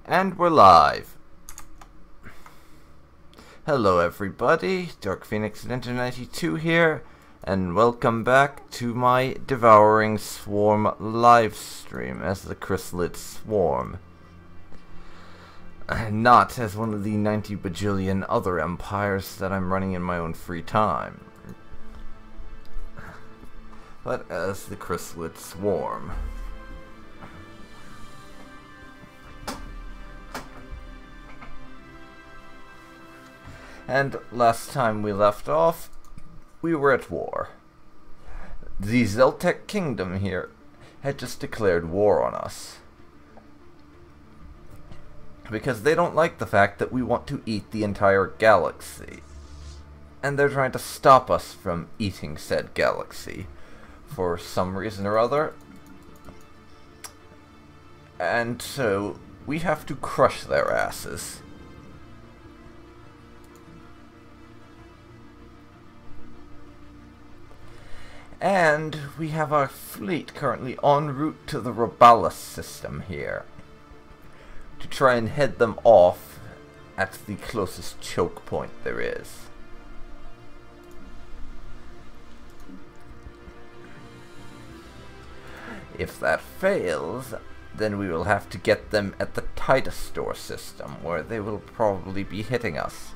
And we're live. Hello everybody, Dark Phoenix Ninja 92 here, and welcome back to my Devouring Swarm live stream as the Crises Swarm. Not as one of the 90 bajillion other empires that I'm running in my own free time, but as the Crises Swarm. And last time we left off, we were at war. The Zeltec Kingdom here had just declared war on us, because they don't like the fact that we want to eat the entire galaxy. And they're trying to stop us from eating said galaxy for some reason or other. And so we have to crush their asses. And we have our fleet currently en route to the Robalis system here, to try and head them off at the closest choke point there is. If that fails, then we will have to get them at the Titus Store system, where they will probably be hitting us.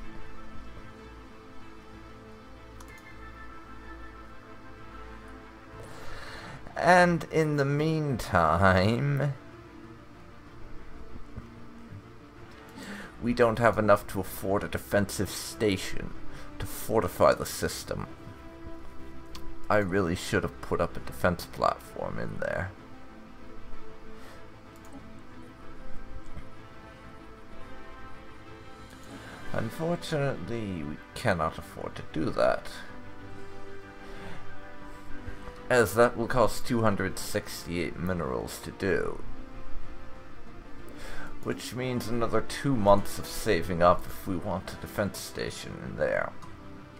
And in the meantime, we don't have enough to afford a defensive station to fortify the system. I really should have put up a defense platform in there. Unfortunately, we cannot afford to do that, as that will cost 268 minerals to do, which means another 2 months of saving up if we want a defense station in there.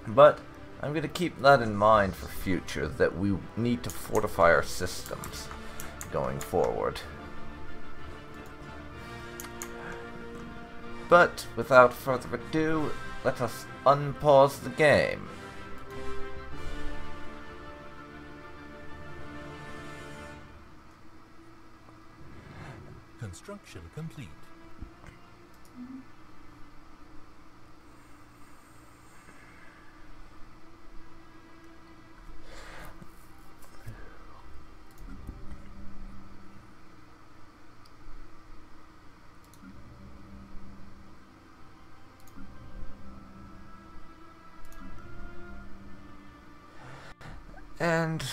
But I'm going to keep that in mind for future, that we need to fortify our systems going forward. But without further ado, let us unpause the game. Construction complete. And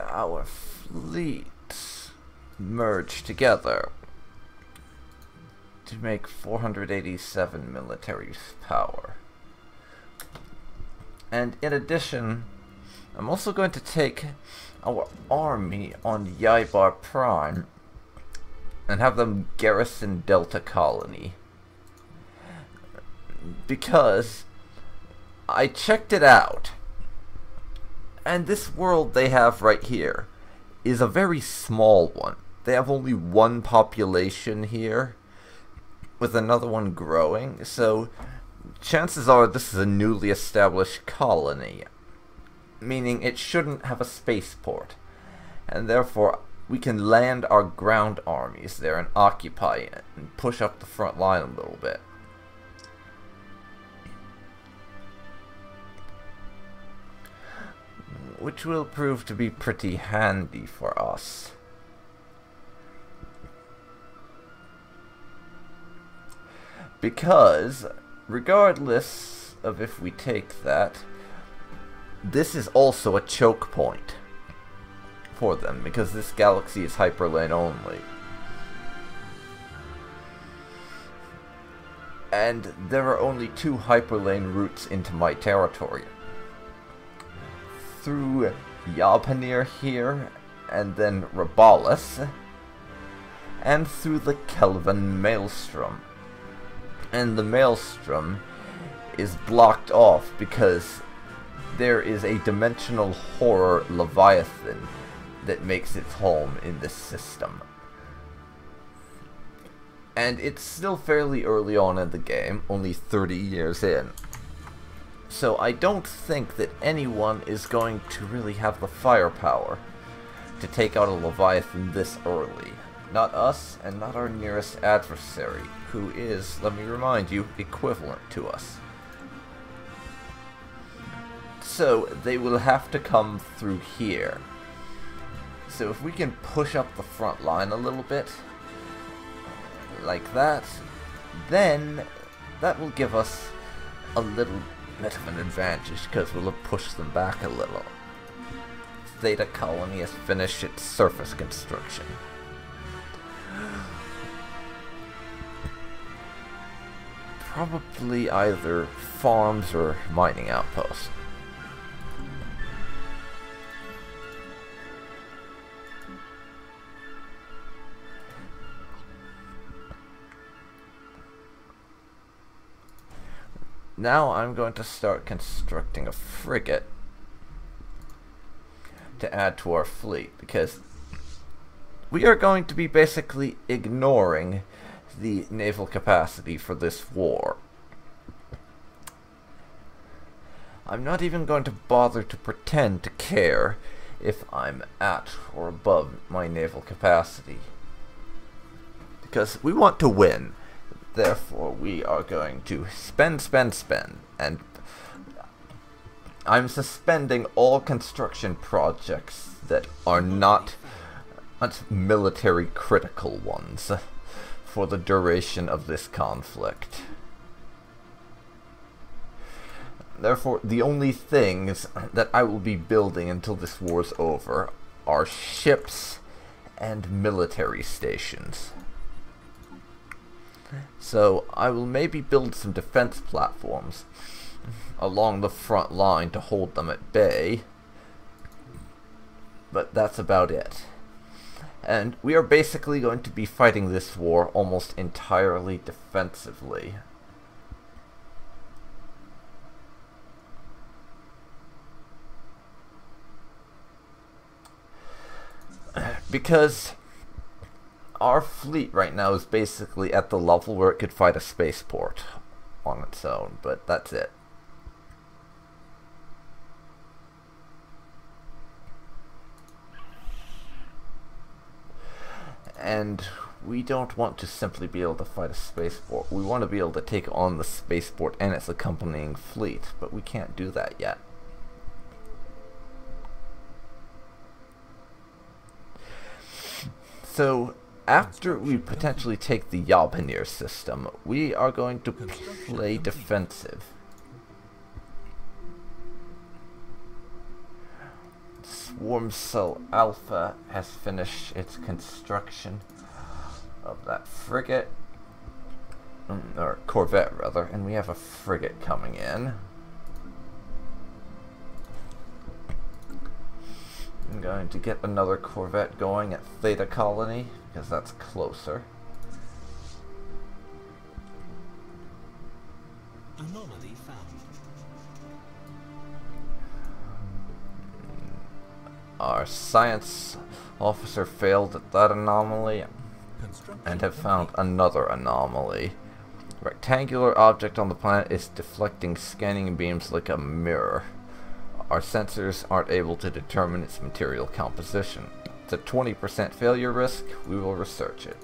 our fleets merge together to make 487 military power. And in addition, I'm also going to take our army on Yaibar Prime and have them garrison Delta Colony, because I checked it out, and this world they have right here is a very small one. They have only one population here, with another one growing, so chances are this is a newly established colony, meaning it shouldn't have a spaceport, and therefore we can land our ground armies there and occupy it and push up the front line a little bit. Which will prove to be pretty handy for us. Because, regardless of if we take that, this is also a choke point for them, because this galaxy is hyperlane only. And there are only 2 hyperlane routes into my territory. Through Yapanir here, and then Robalis, and through the Kelvin Maelstrom. And the Maelstrom is blocked off because there is a dimensional horror Leviathan that makes its home in this system. And it's still fairly early on in the game, only 30 years in. So I don't think that anyone is going to really have the firepower to take out a Leviathan this early. Not us, and not our nearest adversary, who is, let me remind you, equivalent to us. So they will have to come through here. So if we can push up the front line a little bit, like that, then that will give us a little bit of an advantage, because we'll have pushed them back a little. Theta Colony has finished its surface construction. Probably either farms or mining outposts. Now I'm going to start constructing a frigate to add to our fleet, because we are going to be basically ignoring the naval capacity for this war. I'm not even going to bother to pretend to care if I'm at or above my naval capacity, because we want to win. Therefore, we are going to spend, and I'm suspending all construction projects that are not military critical ones for the duration of this conflict. Therefore, the only things that I will be building until this war's over are ships and military stations. So I will maybe build some defense platforms along the front line to hold them at bay, but that's about it. And we are basically going to be fighting this war almost entirely defensively. Because our fleet right now is basically at the level where it could fight a spaceport on its own, but that's it. And we don't want to simply be able to fight a spaceport. We want to be able to take on the spaceport and its accompanying fleet, but we can't do that yet. So after we potentially take the Yabhanir system, we are going to play defensive. Swarm Cell Alpha has finished its construction of that frigate, or corvette rather, and we have a frigate coming in. I'm going to get another corvette going at Theta Colony, because that's closer. Anomaly found. Our science officer failed at that anomaly and have found another anomaly. Rectangular object on the planet is deflecting scanning beams like a mirror. Our sensors aren't able to determine its material composition. It's a 20% failure risk. We will research it.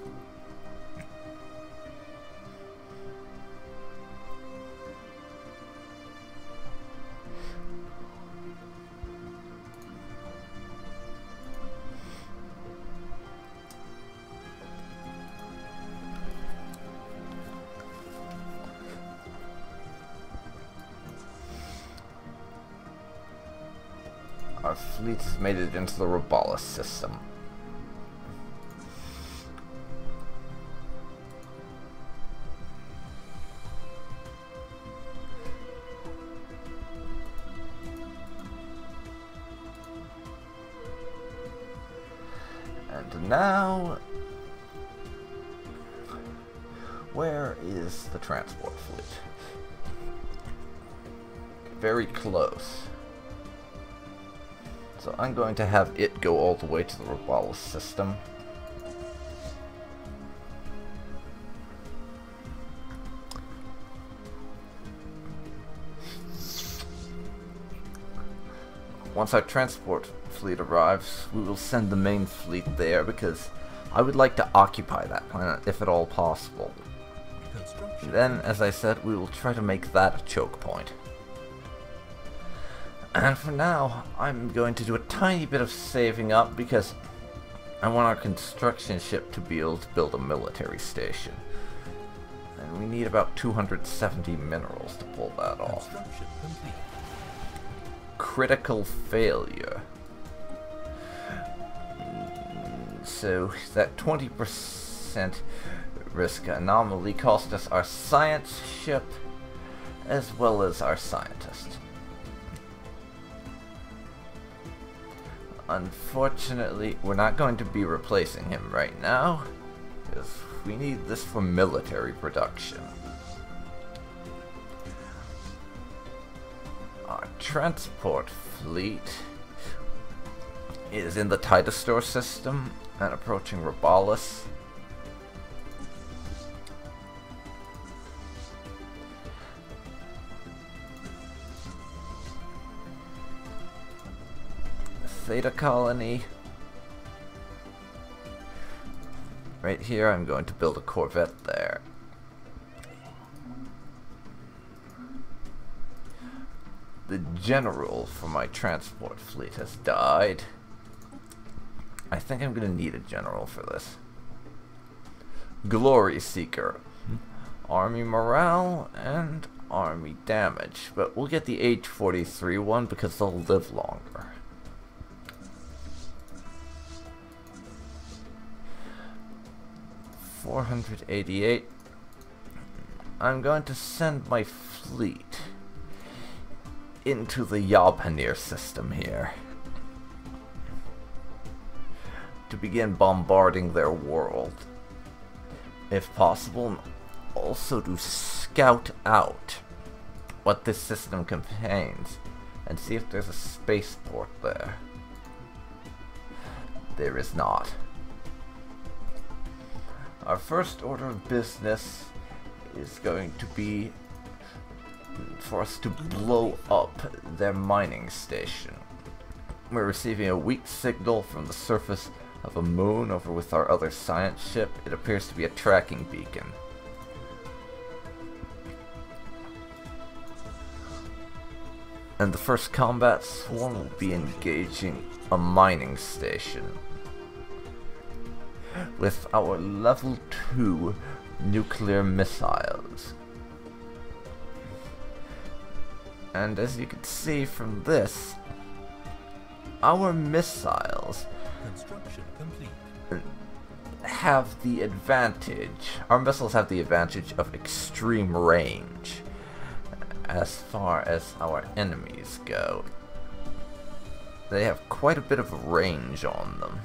Our fleet has made it into the Robalis system. And now, where is the transport fleet? Very close. So I'm going to have it go all the way to the Robalis system. once our transport fleet arrives, we will send the main fleet there because I would like to occupy that planet if at all possible. Then, as I said, we will try to make that a choke point. And for now, I'm going to do a tiny bit of saving up because I want our construction ship to be able to build a military station. And we need about 270 minerals to pull that off. Critical failure. So that 20% risk anomaly cost us our science ship as well as our scientist. Unfortunately, we're not going to be replacing him right now, because we need this for military production. Our transport fleet is in the Tilesets system and approaching Brawls. Theta colony. Right here, I'm going to build a corvette there. The general for my transport fleet has died. I think I'm going to need a general for this. Glory Seeker. Army morale and army damage. But we'll get the age 43 one because they'll live longer. $488. I'm going to send my fleet into the Yabhanir system here to begin bombarding their world, if possible, and also to scout out what this system contains and see if there's a spaceport there. There is not. Our first order of business is going to be for us to blow up their mining station. We're receiving a weak signal from the surface of a moon over with our other science ship. It appears to be a tracking beacon. And the first combat swarm will be engaging a mining station with our level 2 nuclear missiles. And as you can see from this, our missiles have the advantage. Our missiles have the advantage of extreme range as far as our enemies go. They have quite a bit of range on them.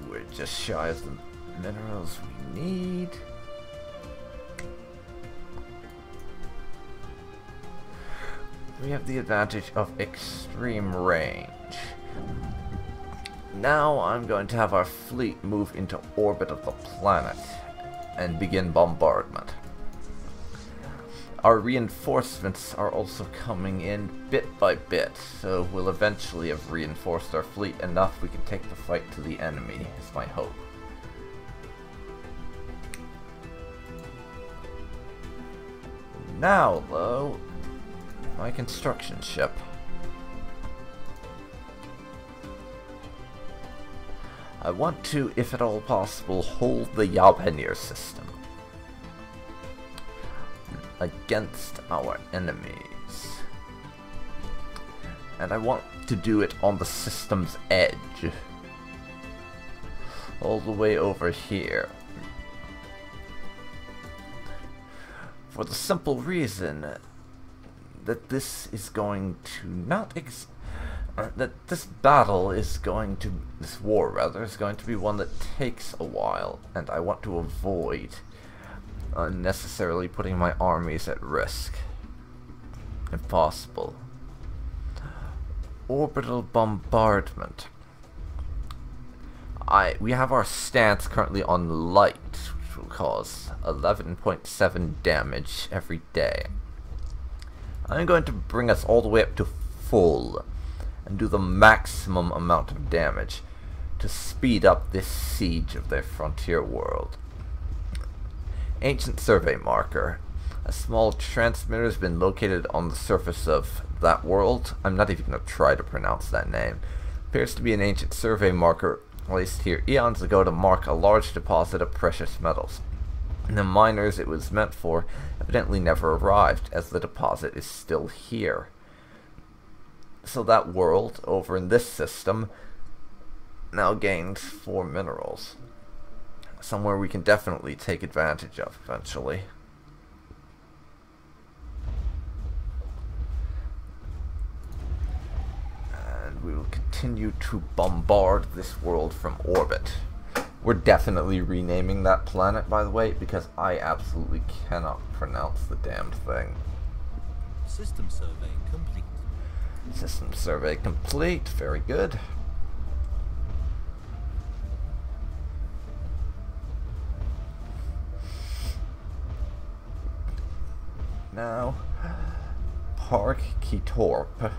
We're just shy of the minerals we need. We have the advantage of extreme range. Now I'm going to have our fleet move into orbit of the planet and begin bombardment. Our reinforcements are also coming in bit by bit, so we'll eventually have reinforced our fleet enough we can take the fight to the enemy, is my hope. Now, though, my construction ship. I want to, if at all possible, hold the Yabhanir system against our enemies. And I want to do it on the system's edge. All the way over here. For the simple reason that this is going to not that this battle is going to, this war rather, is going to be one that takes a while, and I want to avoid unnecessarily putting my armies at risk, if possible. Orbital bombardment. We have our stance currently on light, which will cause 11.7 damage every day. I'm going to bring us all the way up to full and do the maximum amount of damage to speed up this siege of their frontier world. Ancient Survey Marker. A small transmitter has been located on the surface of that world. I'm not even going to try to pronounce that name. Appears to be an ancient survey marker placed here eons ago to mark a large deposit of precious metals. The miners it was meant for evidently never arrived, as the deposit is still here. So that world, over in this system, now gains 4 minerals. Somewhere we can definitely take advantage of eventually. And we will continue to bombard this world from orbit. We're definitely renaming that planet, by the way, because I absolutely cannot pronounce the damned thing. System survey complete. System survey complete. Very good. Now, Park Ketorp.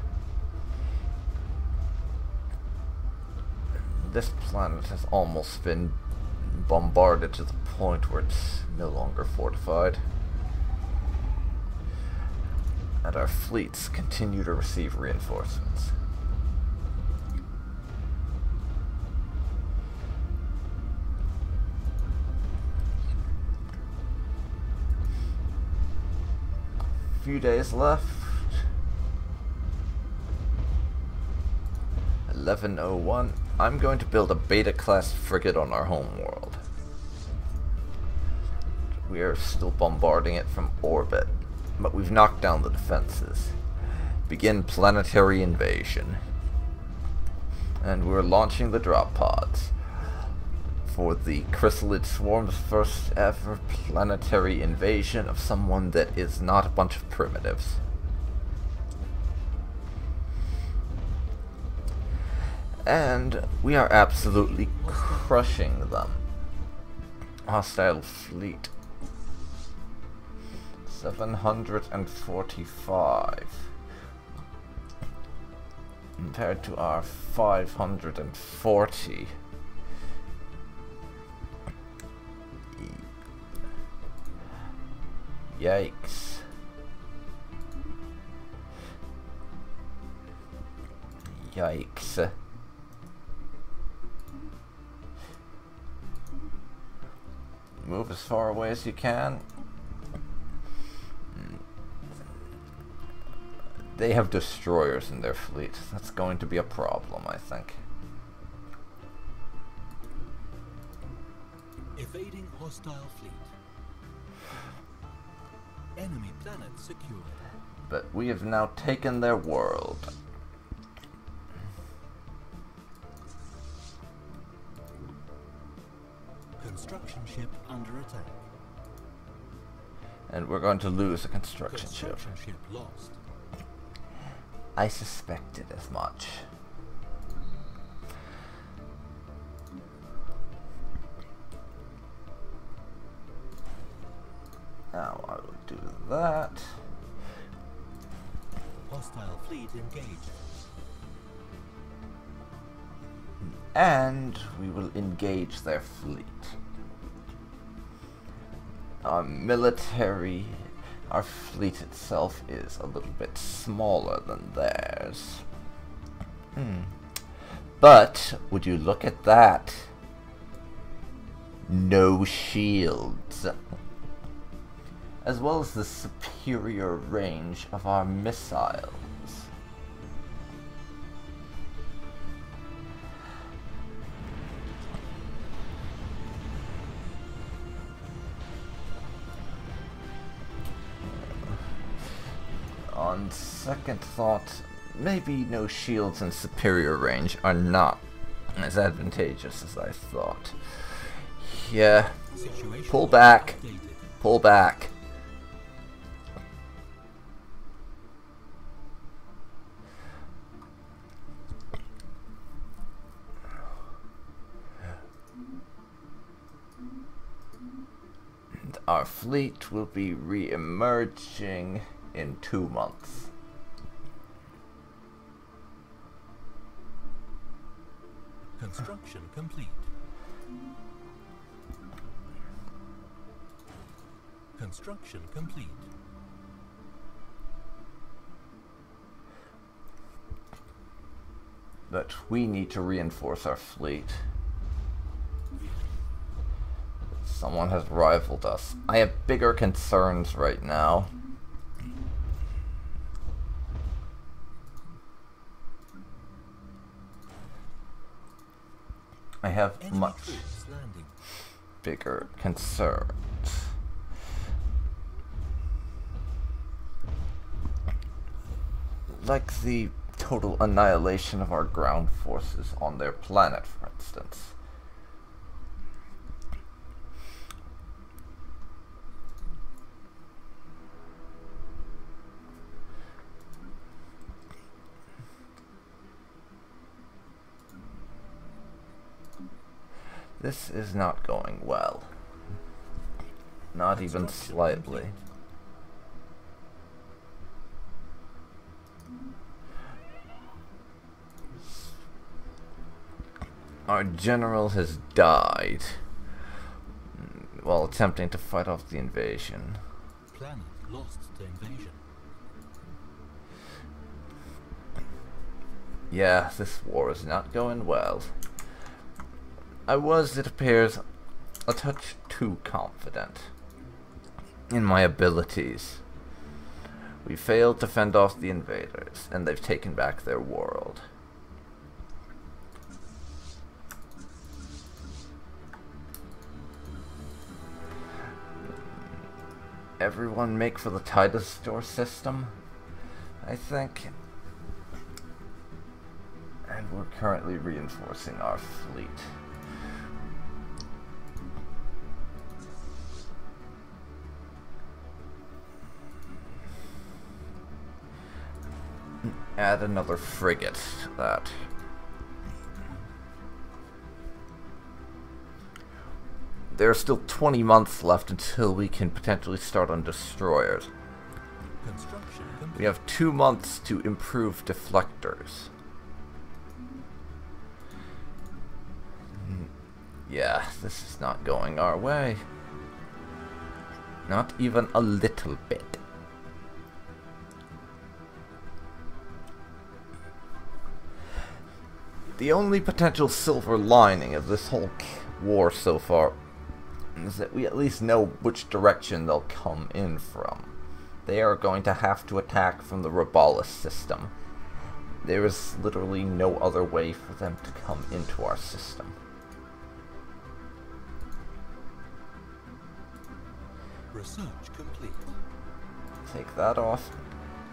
This planet has almost been bombarded to the point where it's no longer fortified. And our fleets continue to receive reinforcements. Few days left. 11:01. I'm going to build a beta class frigate on our home world. We are still bombarding it from orbit, but we've knocked down the defenses. Begin planetary invasion. And we're launching the drop pods for the Crises Swarm's first ever planetary invasion of someone that is not a bunch of primitives. And we are absolutely crushing them. Hostile fleet. 745. Compared to our 540. Yikes. Yikes. Move as far away as you can. They have destroyers in their fleet. That's going to be a problem, I think. Evading hostile fleet. Enemy planet secured. But we have now taken their world. Construction ship under attack. And we're going to lose a construction ship. Construction ship lost. I suspected as much. Now I will do that. Hostile fleet engaged. And we will engage their fleet. Our military, our fleet itself is a little bit smaller than theirs. But, would you look at that? No shields. As well as the superior range of our missiles. On second thought, maybe no shields and superior range are not as advantageous as I thought. Yeah. Pull back. Pull back. Our fleet will be re-emerging in 2 months. Construction complete. Construction complete. But we need to reinforce our fleet. Someone has rivaled us. I have bigger concerns right now. I have Enemy much troops landing. bigger concerns. Like the total annihilation of our ground forces on their planet, for instance. This is not going well. Not even slightly. Our general has died while attempting to fight off the invasion. Planet lost to invasion. Yeah, this war is not going well. I was, it appears, a touch too confident in my abilities. We failed to fend off the invaders, and they've taken back their world. Everyone make for the Tilesets system, I think. And we're currently reinforcing our fleet. Add another frigate to that. There are still 20 months left until we can potentially start on destroyers. Construction complete. We have 2 months to improve deflectors. Yeah, this is not going our way. Not even a little bit. The only potential silver lining of this whole war so far is that we at least know which direction they'll come in from. They are going to have to attack from the Brawls system. There is literally no other way for them to come into our system. Research complete. Take that off.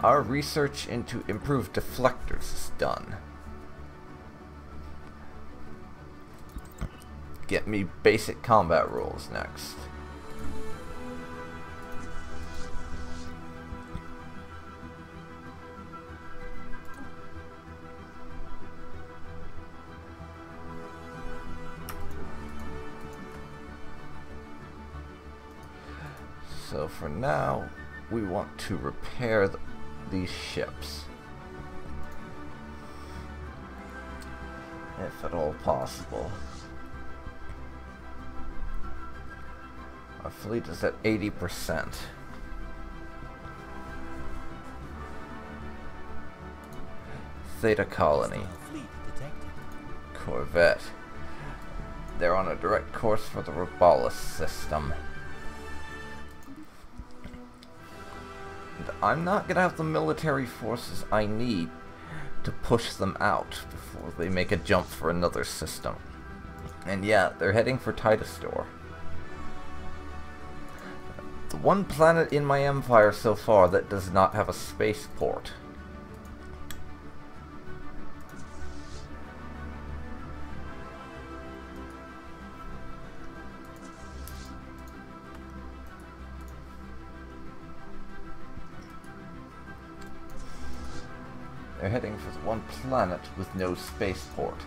Our research into improved deflectors is done. Get me basic combat rules next. So for now, we want to repair these ships, if at all possible. Our fleet is at 80%. Theta Colony. Hostile fleet detected. Corvette. They're on a direct course for the Brawls system. And I'm not gonna have the military forces I need to push them out before they make a jump for another system. And yeah, they're heading for Tilesets. The one planet in my empire so far that does not have a spaceport. They're heading for the one planet with no spaceport.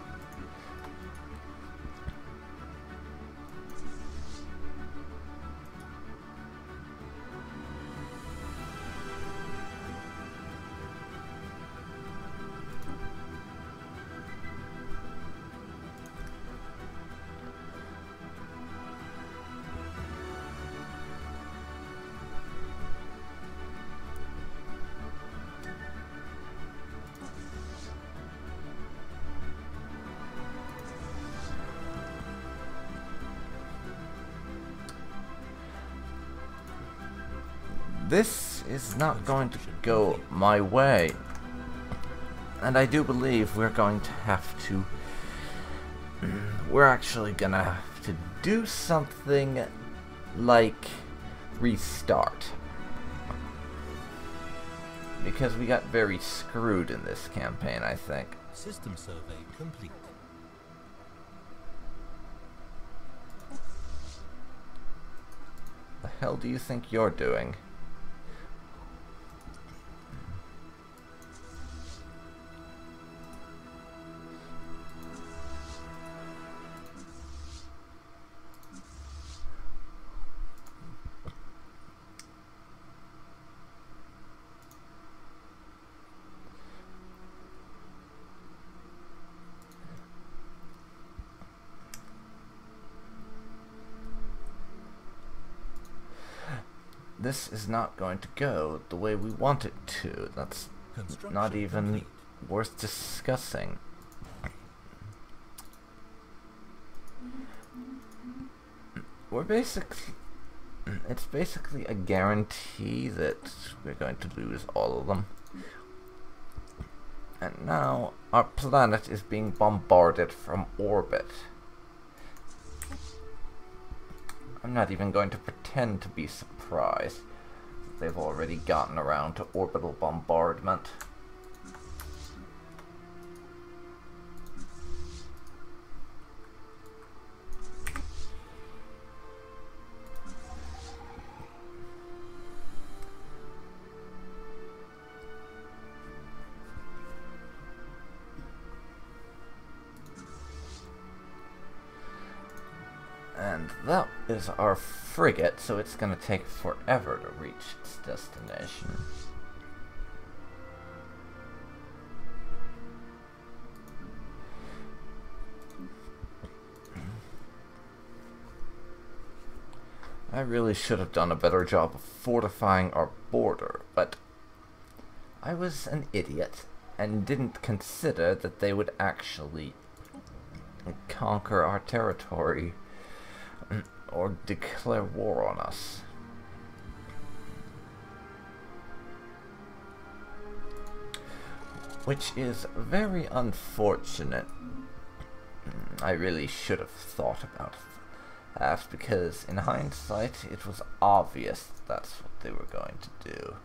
this is not going to go my way. And I do believe we're going to have to... We're actually gonna have to do something like restart. Because we got very screwed in this campaign, I think. System survey complete. The hell do you think you're doing? This is not going to go the way we want it to. That's not even worth discussing. We're basically... It's basically a guarantee that we're going to lose all of them. And now our planet is being bombarded from orbit. I'm not even going to pretend to be surprised that they've already gotten around to orbital bombardment. And that is our frigate, so it's going to take forever to reach its destination. I really should have done a better job of fortifying our border, but I was an idiot and didn't consider that they would actually conquer our territory or declare war on us. Which is very unfortunate. I really should have thought about that, because in hindsight it was obvious that's what they were going to do.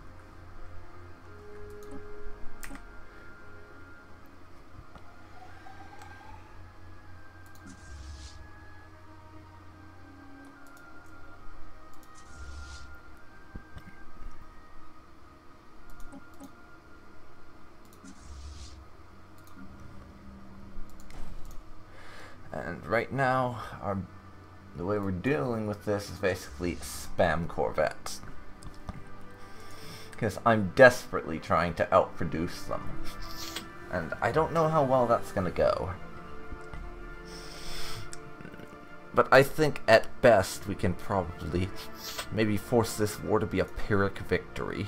And right now, the way we're dealing with this is basically spam corvettes. Because I'm desperately trying to outproduce them. And I don't know how well that's going to go. But I think at best we can probably maybe force this war to be a Pyrrhic victory.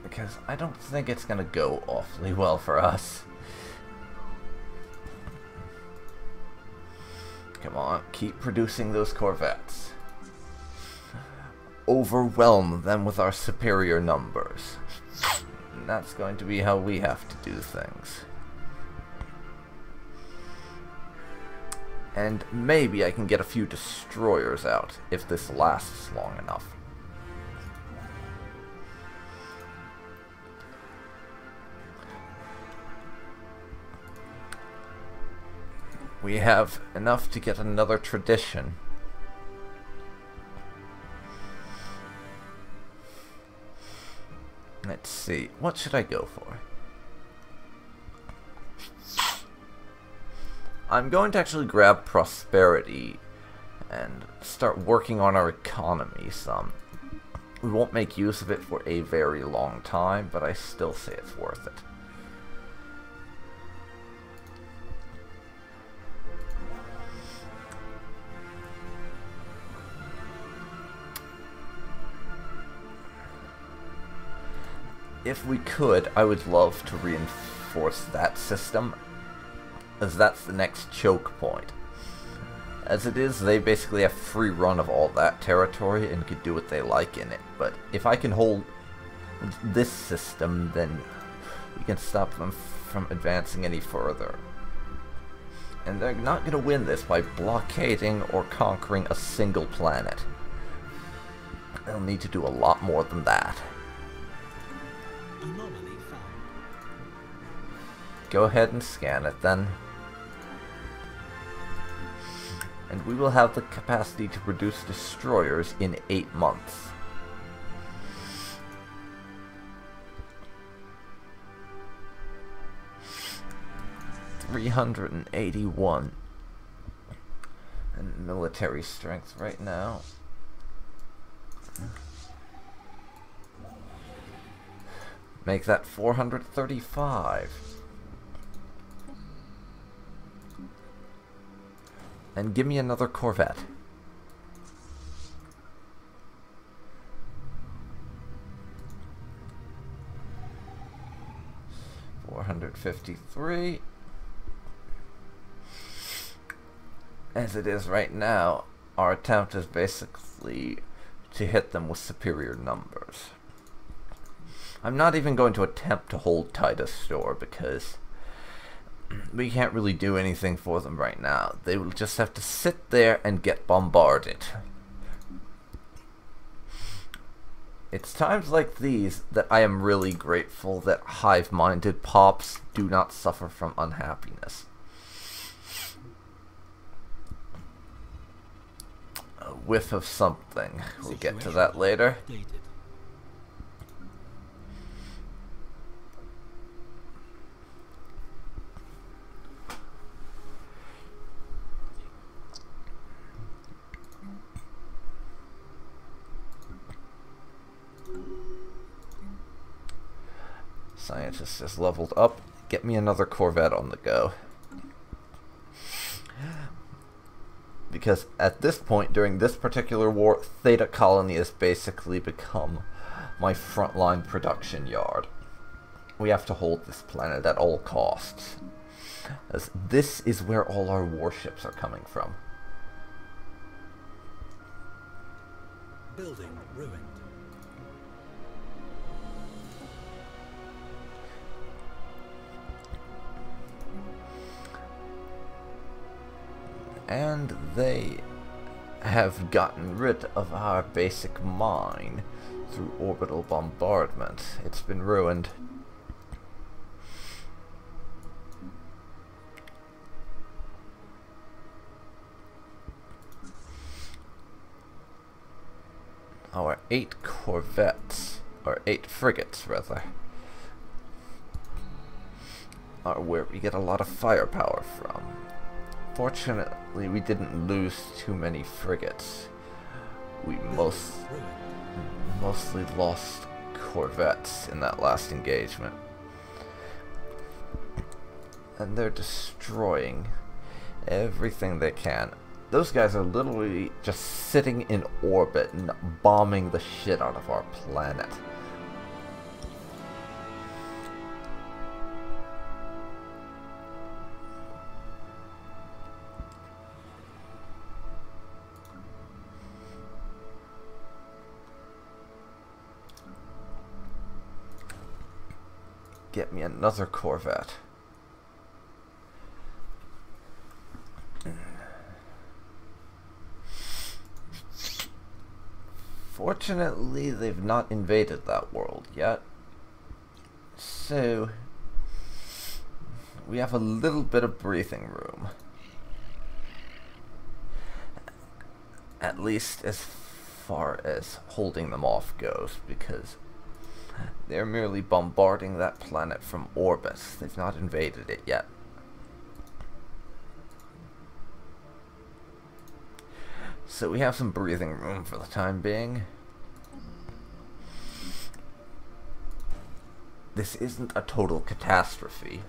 Because I don't think it's going to go awfully well for us. Come on, keep producing those corvettes. Overwhelm them with our superior numbers. And that's going to be how we have to do things. And maybe I can get a few destroyers out if this lasts long enough. We have enough to get another tradition. Let's see, what should I go for? I'm going to actually grab prosperity and start working on our economy some. We won't make use of it for a very long time, but I still say it's worth it. If we could, I would love to reinforce that system, as that's the next choke point. As it is, they basically have free run of all that territory and can do what they like in it. But if I can hold this system, then we can stop them from advancing any further. And they're not going to win this by blockading or conquering a single planet. They'll need to do a lot more than that. Anomaly found. Go ahead and scan it then. And we will have the capacity to produce destroyers in 8 months. $381 and military strength right now. Make that 435. And give me another Corvette. $453. As it is right now, our attempt is basically to hit them with superior numbers. I'm not even going to attempt to hold Titus Store because we can't really do anything for them right now. They will just have to sit there and get bombarded. It's times like these that I am really grateful that hive-minded pops do not suffer from unhappiness. A whiff of something. We'll get to that later. Scientist is leveled up. Get me another Corvette on the go. Because at this point, during this particular war, Theta Colony has basically become my frontline production yard. We have to hold this planet at all costs, as this is where all our warships are coming from. Building ruined. And they have gotten rid of our basic mine through orbital bombardment. It's been ruined. Our 8 corvettes, or 8 frigates rather, are where we get a lot of firepower from. Fortunately, we didn't lose too many frigates. We mostly lost corvettes in that last engagement. And they're destroying everything they can. Those guys are literally just sitting in orbit and bombing the shit out of our planet. Get me another Corvette. Fortunately, they've not invaded that world yet. So, we have a little bit of breathing room. At least as far as holding them off goes, because they're merely bombarding that planet from orbit. They've not invaded it yet. So we have some breathing room for the time being. This isn't a total catastrophe,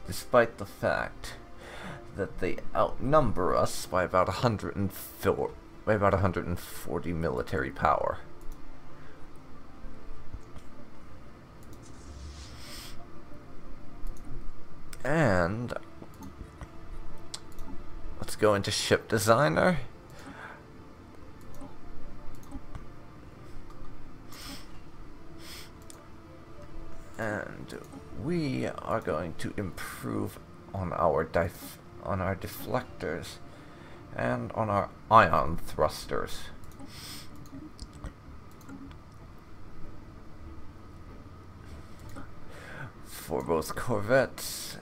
despite the fact that they outnumber us by about 140 military power. And Let's go into Ship Designer. And we are going to improve on our deflectors and on our ion thrusters. For both corvettes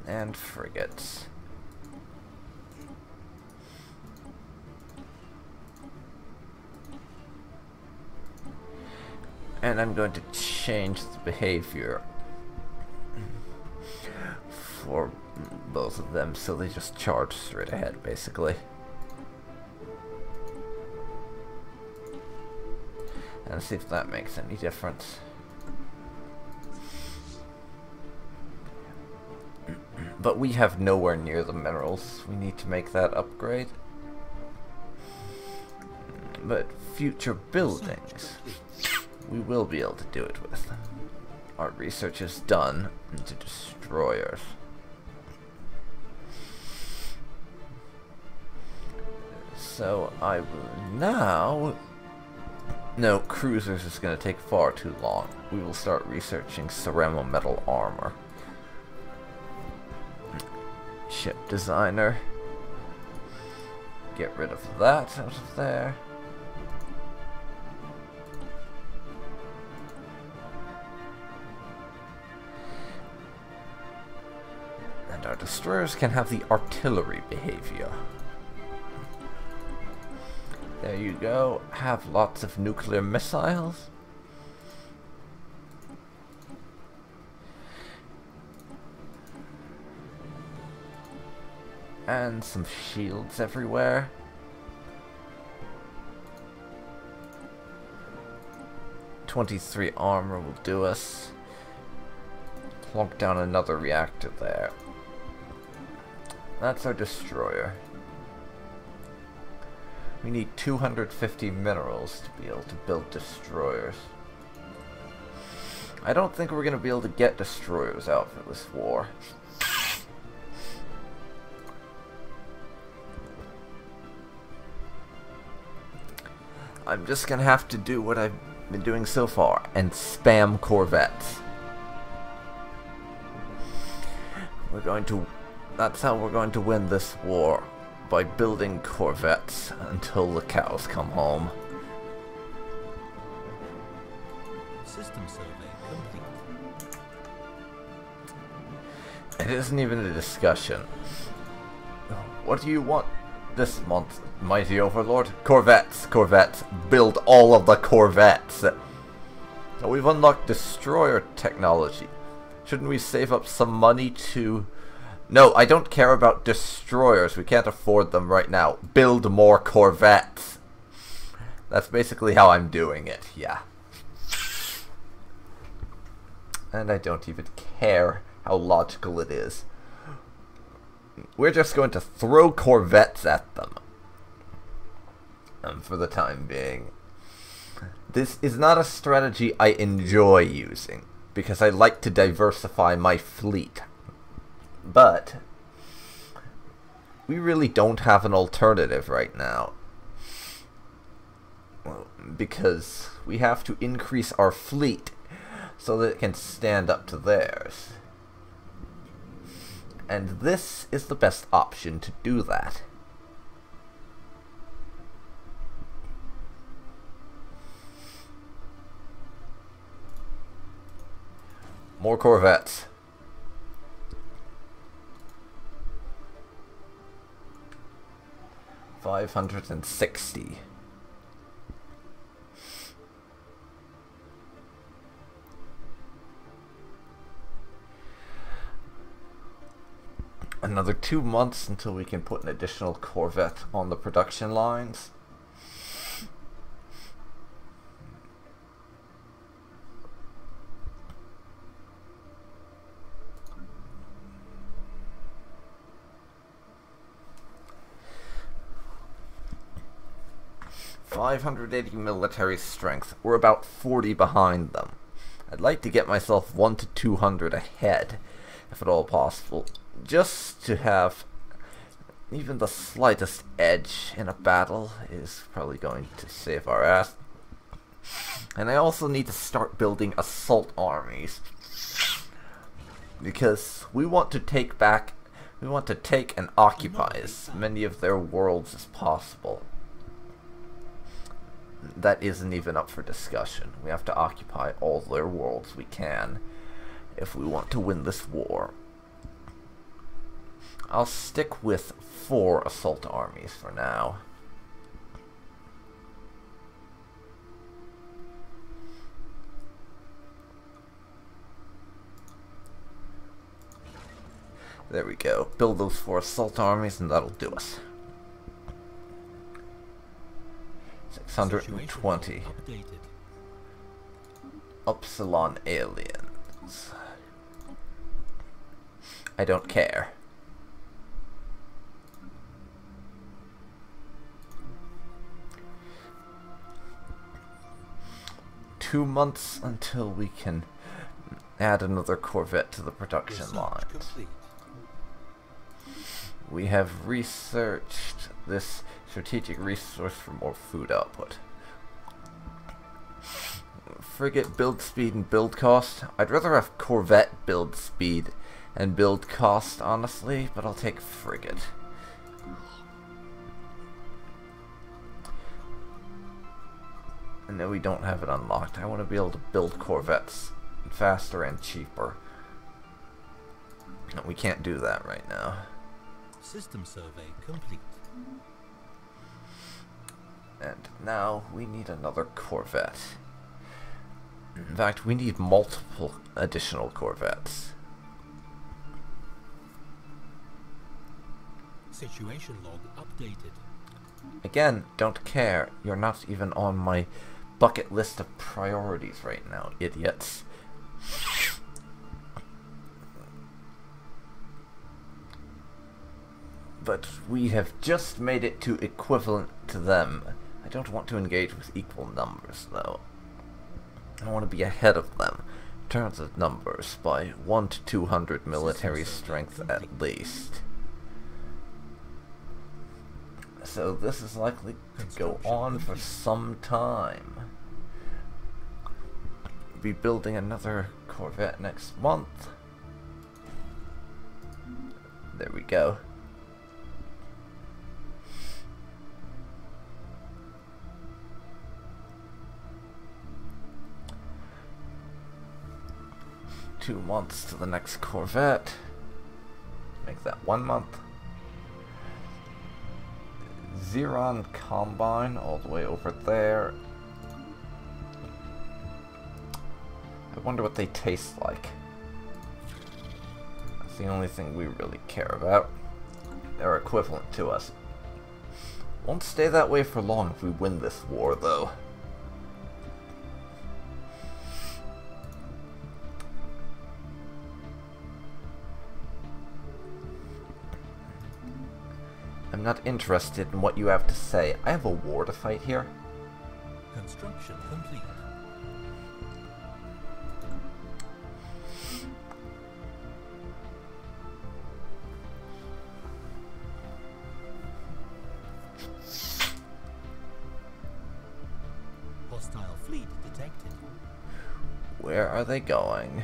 and frigates. And I'm going to change the behavior for both of them so they just charge straight ahead, basically. And see if that makes any difference. But we have nowhere near the minerals. We need to make that upgrade. But future buildings, we will be able to do it with. Our research is done into destroyers. So I will now... No, cruisers is going to take far too long. We will start researching ceramo-metal armor. Ship designer. Get rid of that out of there. And our destroyers can have the artillery behavior. There you go. Have lots of nuclear missiles. And some shields everywhere. .23 armor will do us. Plonk down another reactor there. That's our destroyer. We need 250 minerals to be able to build destroyers. I don't think we're going to be able to get destroyers out for this war. I'm just going to have to do what I've been doing so far and spam corvettes. That's how we're going to win this war. By building corvettes until the cows come home. System survey complete. It isn't even a discussion. What do you want this month, mighty overlord? Corvettes, corvettes. Build all of the corvettes. We've unlocked destroyer technology. Shouldn't we save up some money to... No, I don't care about destroyers. We can't afford them right now. Build more corvettes. That's basically how I'm doing it, yeah. And I don't even care how logical it is. We're just going to throw corvettes at them. For the time being. This is not a strategy I enjoy using, because I like to diversify my fleet. But we really don't have an alternative right now, because we have to increase our fleet so that it can stand up to theirs. And this is the best option to do that. More corvettes. $560. Another 2 months until we can put an additional corvette on the production lines. $580 military strength. We're about 40 behind them. I'd like to get myself 1 to 200 ahead, if at all possible, just to have Even the slightest edge in a battle is probably going to save our ass. And I also need to start building assault armies, because we want to take and occupy as many of their worlds as possible. That isn't even up for discussion. We have to occupy all their worlds we can if we want to win this war. I'll stick with 4 assault armies for now. There we go. Build those 4 assault armies and that'll do us. 620. Upsilon aliens. I don't care. Two months until we can add another Corvette to the production lines. We have researched this strategic resource for more food output. Frigate build speed and build cost. I'd rather have Corvette build speed and build cost, honestly, but I'll take frigate. And no, we don't have it unlocked. I want to be able to build Corvettes faster and cheaper. No, we can't do that right now. System survey complete. And now we need another Corvette. In fact, we need multiple additional Corvettes. Situation log updated. Again, don't care. You're not even on my bucket list of priorities right now, idiots. But we have just made it to equivalent to them. I don't want to engage with equal numbers, though. I want to be ahead of them in terms of numbers by 1 to 200 military strength at least. So this is likely to go on for some time. Be building another Corvette next month. There we go. Two months to the next Corvette. Make that 1 month. Xeron Combine all the way over there. I wonder what they taste like. That's the only thing we really care about. They're equivalent to us. Won't stay that way for long if we win this war, though. I'm not interested in what you have to say. I have a war to fight here. Construction complete. Hostile fleet detected. Where are they going?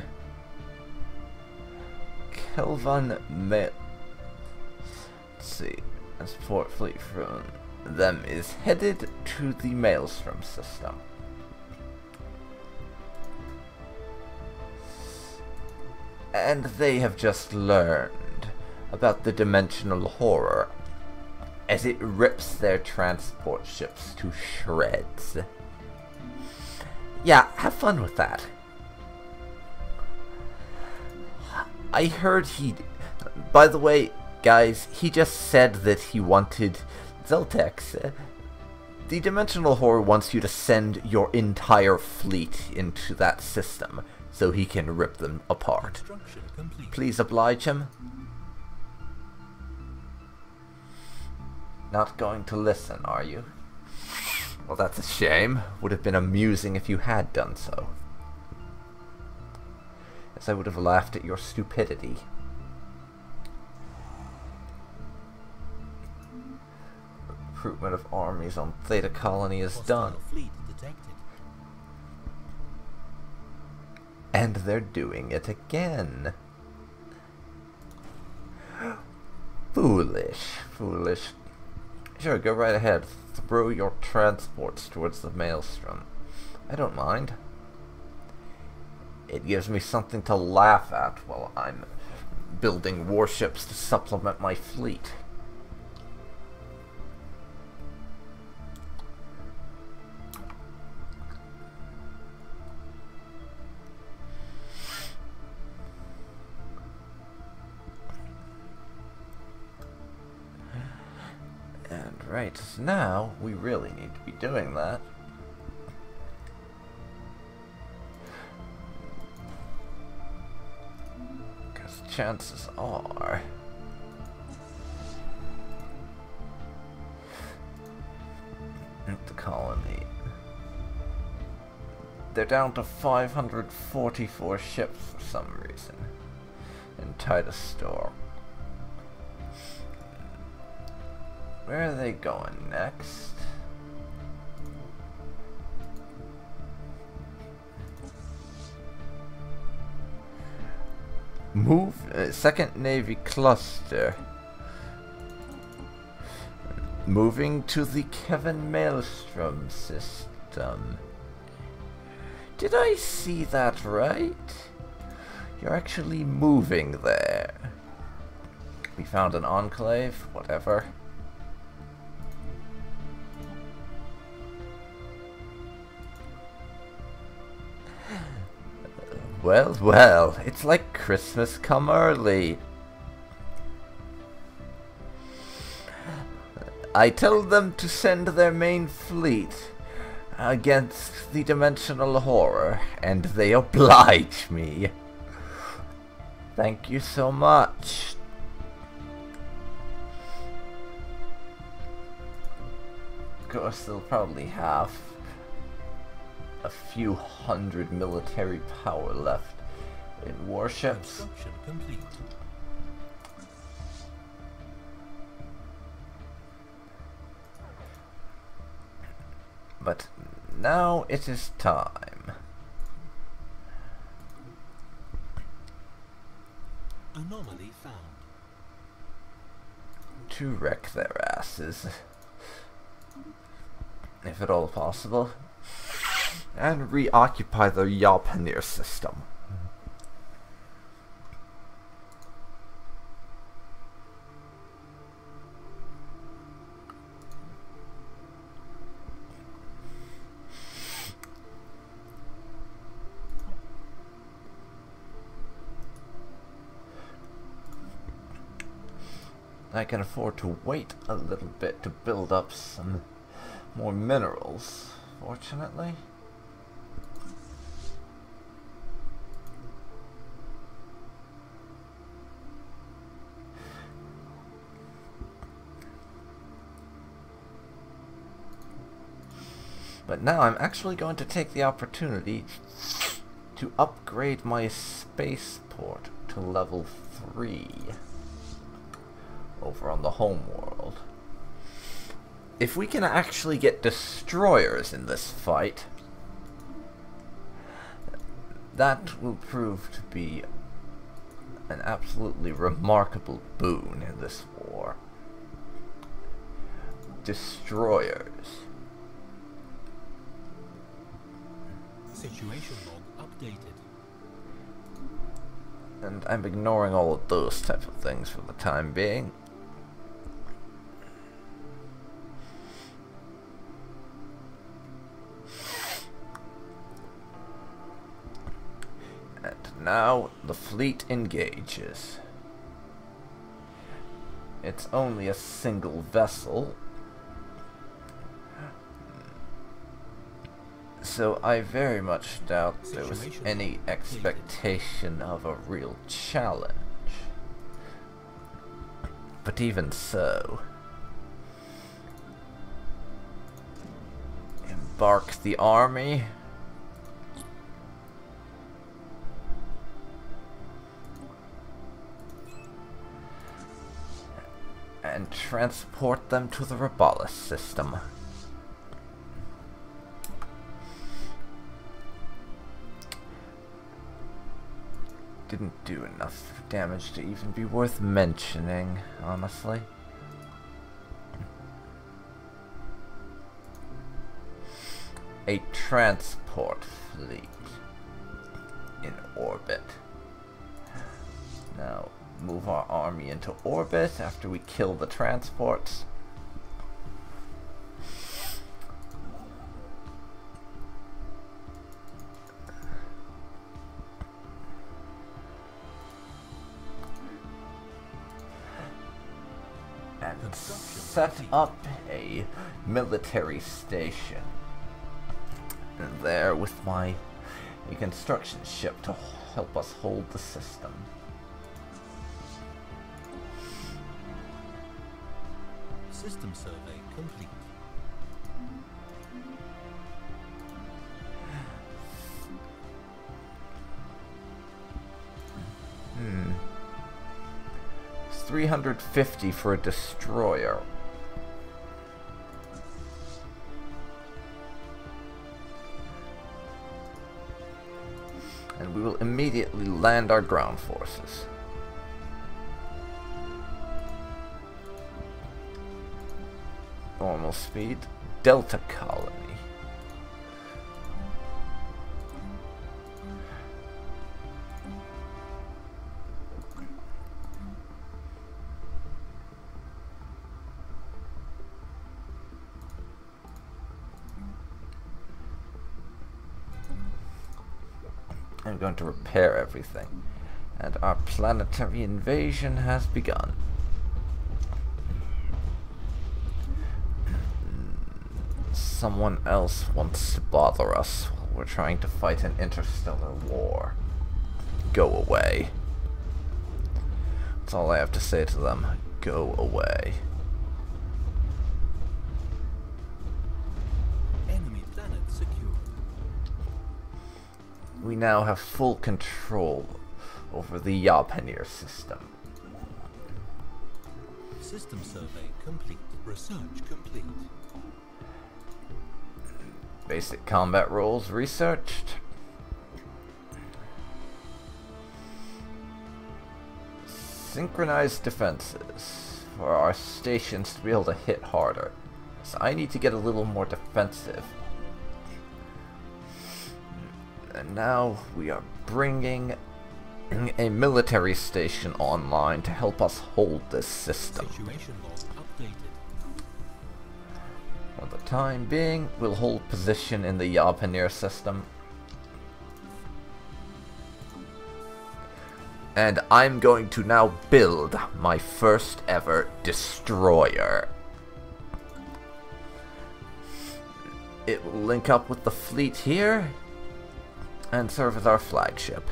Kelvan Let's see. And support fleet from them is headed to the Maelstrom system. And they have just learned about the dimensional horror as it rips their transport ships to shreds. Yeah, have fun with that. I heard by the way, guys, he just said that he wanted Zeltex. The Dimensional Horror wants you to send your entire fleet into that system so he can rip them apart. Please oblige him. Not going to listen, are you? Well, that's a shame. Would have been amusing if you had done so. As I would have laughed at your stupidity. recruitment of armies on Theta Colony is done. Hostile fleet detected. And they're doing it again. Foolish, foolish. Sure, go right ahead. Throw your transports towards the Maelstrom. I don't mind. It gives me something to laugh at while I'm building warships to supplement my fleet. And right now, we really need to be doing that. Because chances are... at the colony... they're down to 544 ships for some reason. In Titus Store. Where are they going next? Move second Navy cluster. Moving to the Kevin Maelstrom system. Did I see that right? You're actually moving there. We found an enclave, whatever. Well, well, it's like Christmas come early. I told them to send their main fleet against the dimensional horror, and they oblige me. Thank you so much. Of course, they'll probably have a few hundred military power left in warships. Construction complete. But now it is time Anomaly found. to wreck their asses, if at all possible, and reoccupy the Yalpenir system. I can afford to wait a little bit to build up some more minerals, fortunately. But now I'm actually going to take the opportunity to upgrade my spaceport to level 3 over on the homeworld. If we can actually get destroyers in this fight, that will prove to be an absolutely remarkable boon in this war. Destroyers. Situation log updated. And I'm ignoring all of those type of things for the time being. And now the fleet engages. It's only a single vessel, so I very much doubt there was any expectation of a real challenge. But even so, embark the army. and transport them to the Brawls system. Didn't do enough damage to even be worth mentioning, honestly. A transport fleet in orbit. Now, move our army into orbit after we kill the transports. And set up a military station there with my construction ship to help us hold the system. System survey complete. It's 350 for a destroyer. And we will immediately land our ground forces. Normal speed, Delta Colony. I'm going to repair everything, and our planetary invasion has begun. Someone else wants to bother us while we're trying to fight an interstellar war. Go away. That's all I have to say to them. Go away. Enemy planet secured. We now have full control over the Behaviour system. System survey complete. Research complete. Basic combat rules researched. Synchronized defenses for our stations to be able to hit harder. So I need to get a little more defensive. And now we are bringing a military station online to help us hold this system. Situation log updated. For the time being, we'll hold position in the Behaviour system. And I'm going to now build my first ever destroyer. It will link up with the fleet here and serve as our flagship.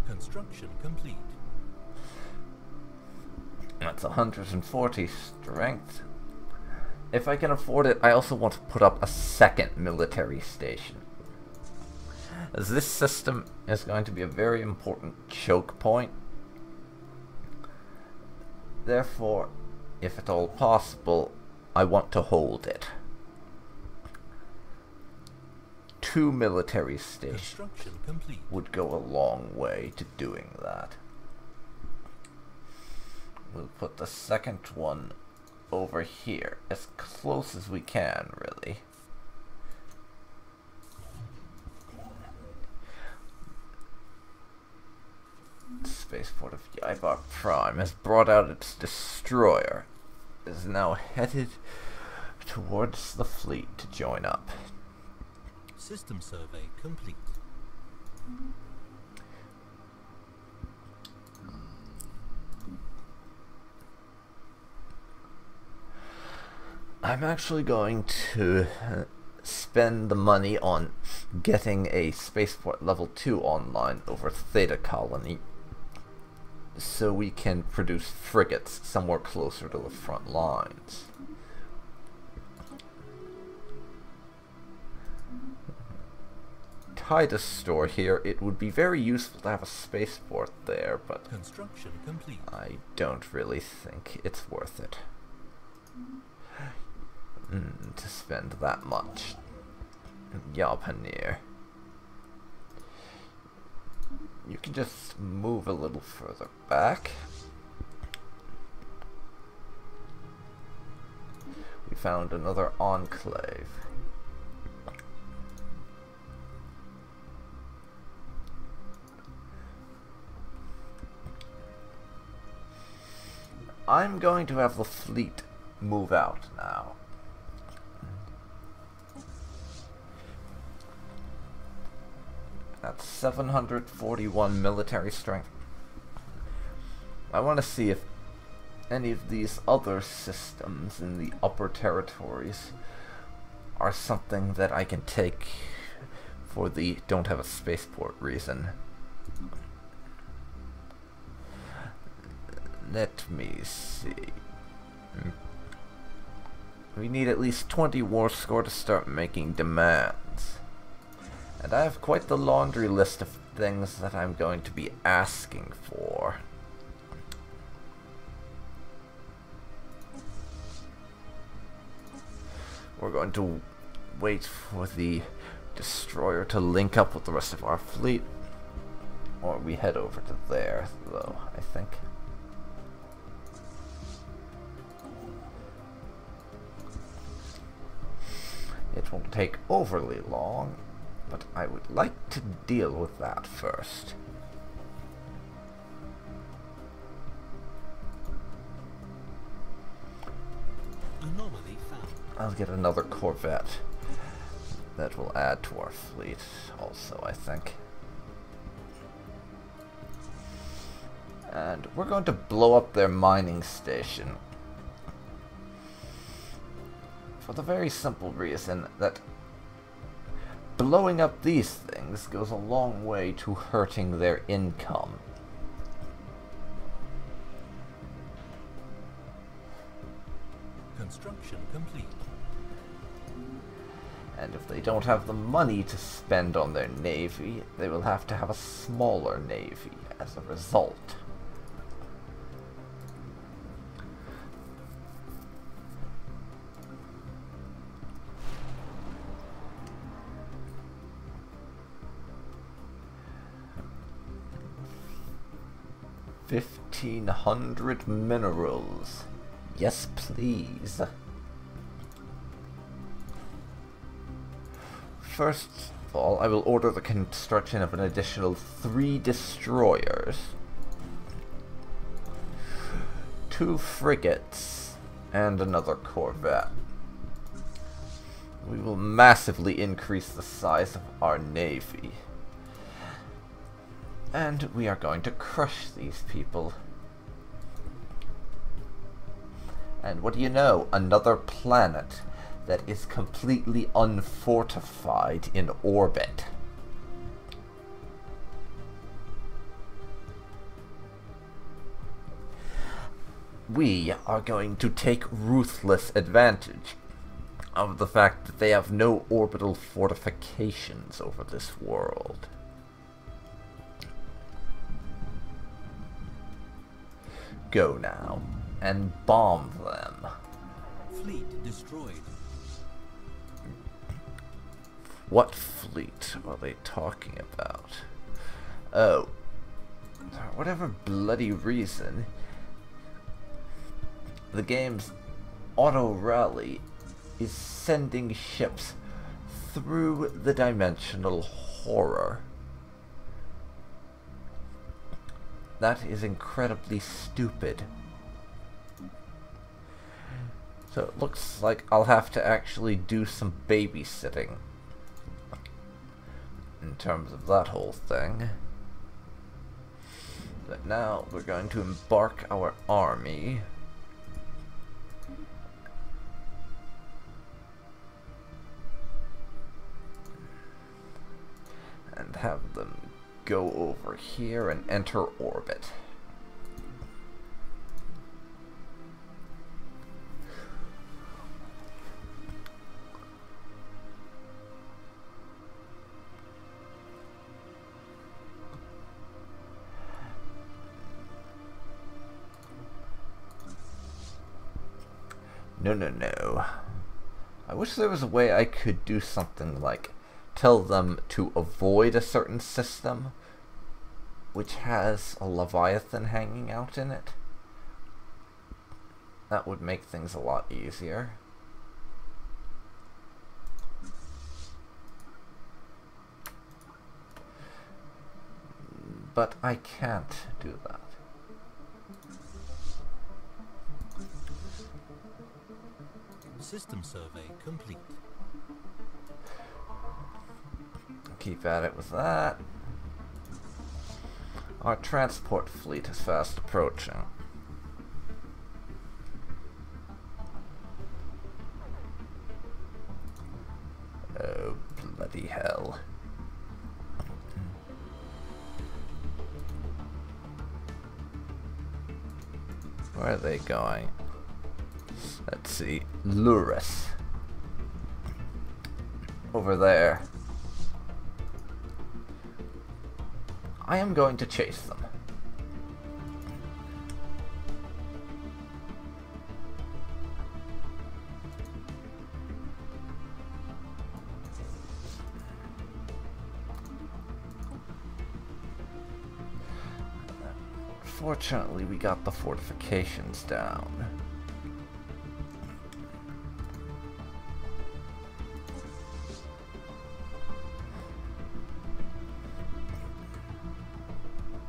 Construction complete. That's 140 strength. If I can afford it, I also want to put up a second military station, as this system is going to be a very important choke point. Therefore, if at all possible, I want to hold it. 2 military stations Construction complete. would go a long way to doing that. We'll put the second one over here, as close as we can, really. Spaceport of Yaibar Prime has brought out its destroyer. It is now headed towards the fleet to join up. System survey complete. I'm actually going to spend the money on getting a spaceport level 2 online over Theta Colony so we can produce frigates somewhere closer to the front lines. Titus store here, it would be very useful to have a spaceport there, but Construction complete. I don't really think it's worth it to spend that much. Yapanir. You can just move a little further back. We found another enclave. I'm going to have the fleet move out now. That's 741 military strength. I want to see if any of these other systems in the upper territories are something that I can take for the don't have a spaceport reason. Let me see. We need at least 20 war score to start making demands. And I have quite the laundry list of things that I'm going to be asking for. We're going to wait for the destroyer to link up with the rest of our fleet. Or we head over to there, though, I think. It won't take overly long, but I would like to deal with that first. Anomaly found. I'll get another Corvette. That will add to our fleet also, I think. And we're going to blow up their mining station. For the very simple reason that blowing up these things goes a long way to hurting their income. Construction complete. And if they don't have the money to spend on their navy, they will have to have a smaller navy as a result. $1,500 minerals. Yes, please. First of all, I will order the construction of an additional 3 destroyers, 2 frigates, and another corvette. We will massively increase the size of our navy. And we are going to crush these people. And what do you know? Another planet that is completely unfortified in orbit. We are going to take ruthless advantage of the fact that they have no orbital fortifications over this world. Go now, and bomb them. Fleet destroyed. What fleet are they talking about? Oh, for whatever bloody reason, the game's auto rally is sending ships through the dimensional horror. That is incredibly stupid. So it looks like I'll have to actually do some babysitting in terms of that whole thing. But now we're going to embark our army. have them go over here and enter orbit. No. I wish there was a way I could do something like tell them to avoid a certain system which has a Leviathan hanging out in it. That would make things a lot easier. But I can't do that. System survey complete. Keep at it with that. Our transport fleet is fast approaching. Oh, bloody hell. Where are they going? Let's see. Luris. Over there. I am going to chase them. Fortunately, we got the fortifications down.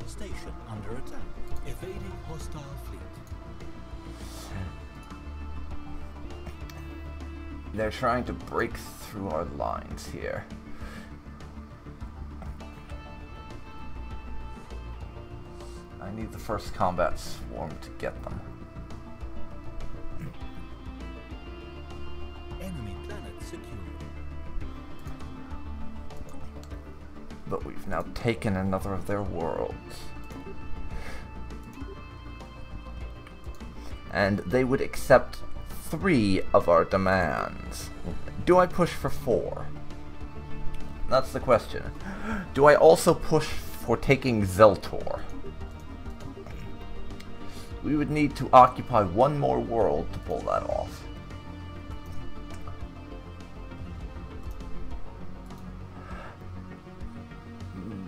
Station under attack. Evading hostile fleet. They're trying to break through our lines here. I need the first combat swarm to get them. Enemy planet secured. But we've now taken another of their worlds. And they would accept 3 of our demands. Do I push for 4? That's the question. Do I also push for taking Zeltor? We would need to occupy 1 more world to pull that off.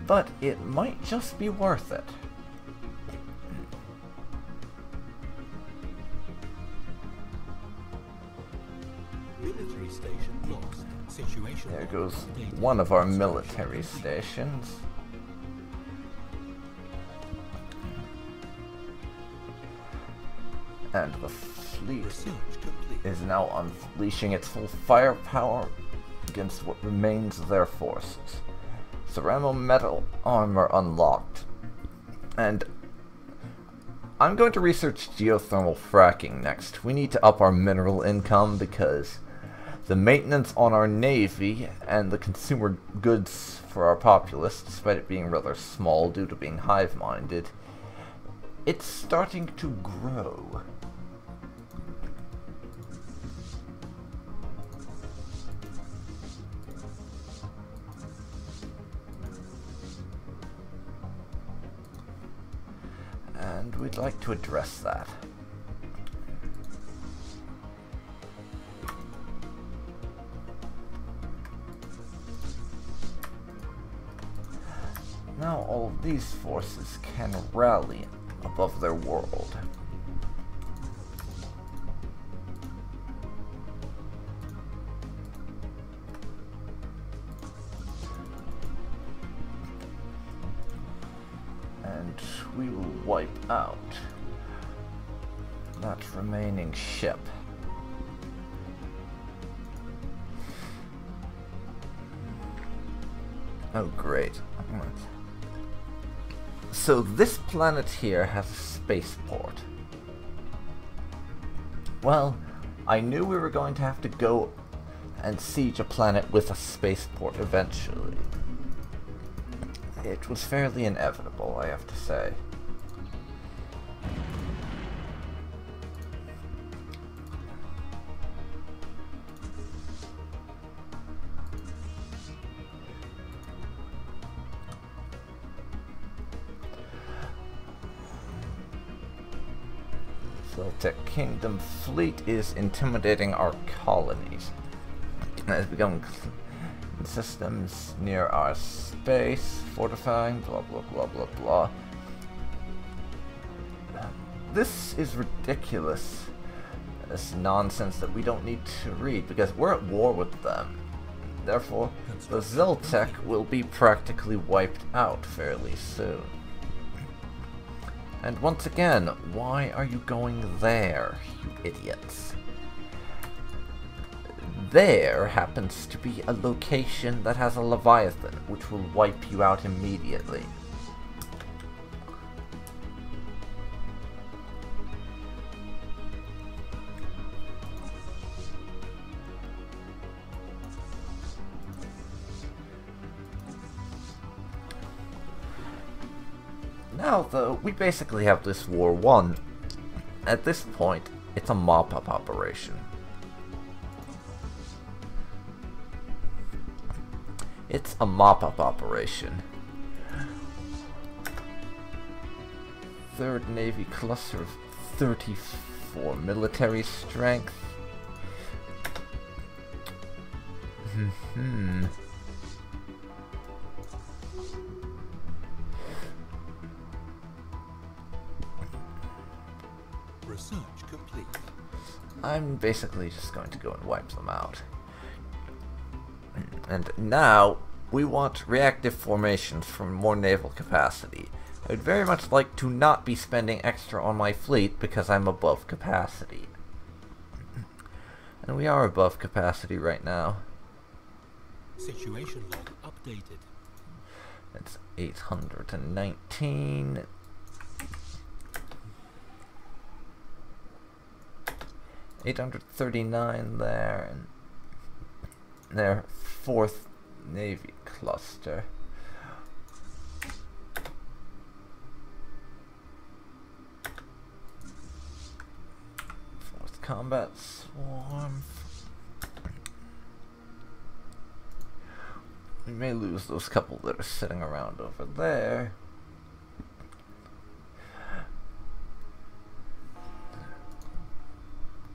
But it might just be worth it. Military station lost. Situation. There goes one of our military stations. And the fleet is now unleashing its full firepower against what remains of their forces. Ceramo metal armor unlocked. And I'm going to research geothermal fracking next. We need to up our mineral income because the maintenance on our navy and the consumer goods for our populace, despite it being rather small due to being hive-minded, it's starting to grow. And we'd like to address that. Now all of these forces can rally above their world. And we will wipe out that remaining ship. Oh, great. So this planet here has a spaceport. Well, I knew we were going to have to go and siege a planet with a spaceport eventually. It was fairly inevitable, I have to say. Celtic Kingdom fleet is intimidating our colonies. As we go systems near our space, fortifying, blah blah blah blah blah. This is ridiculous. This nonsense that we don't need to read because we're at war with them. Therefore, the Zeltec will be practically wiped out fairly soon. And once again, why are you going there, you idiots? There happens to be a location that has a Leviathan, which will wipe you out immediately. Now, though, we basically have this war won. At this point, it's a mop-up operation. It's a mop-up operation. 3rd Navy cluster of 34 military strength. Research complete. I'm basically just going to go and wipe them out. And now, we want reactive formations for more naval capacity. I would very much like to not be spending extra on my fleet because I'm above capacity. And we are above capacity right now. Situation log updated. It's 819. $839 there, and their 4th Navy cluster. 4th Combat Swarm. We may lose those couple that are sitting around over there.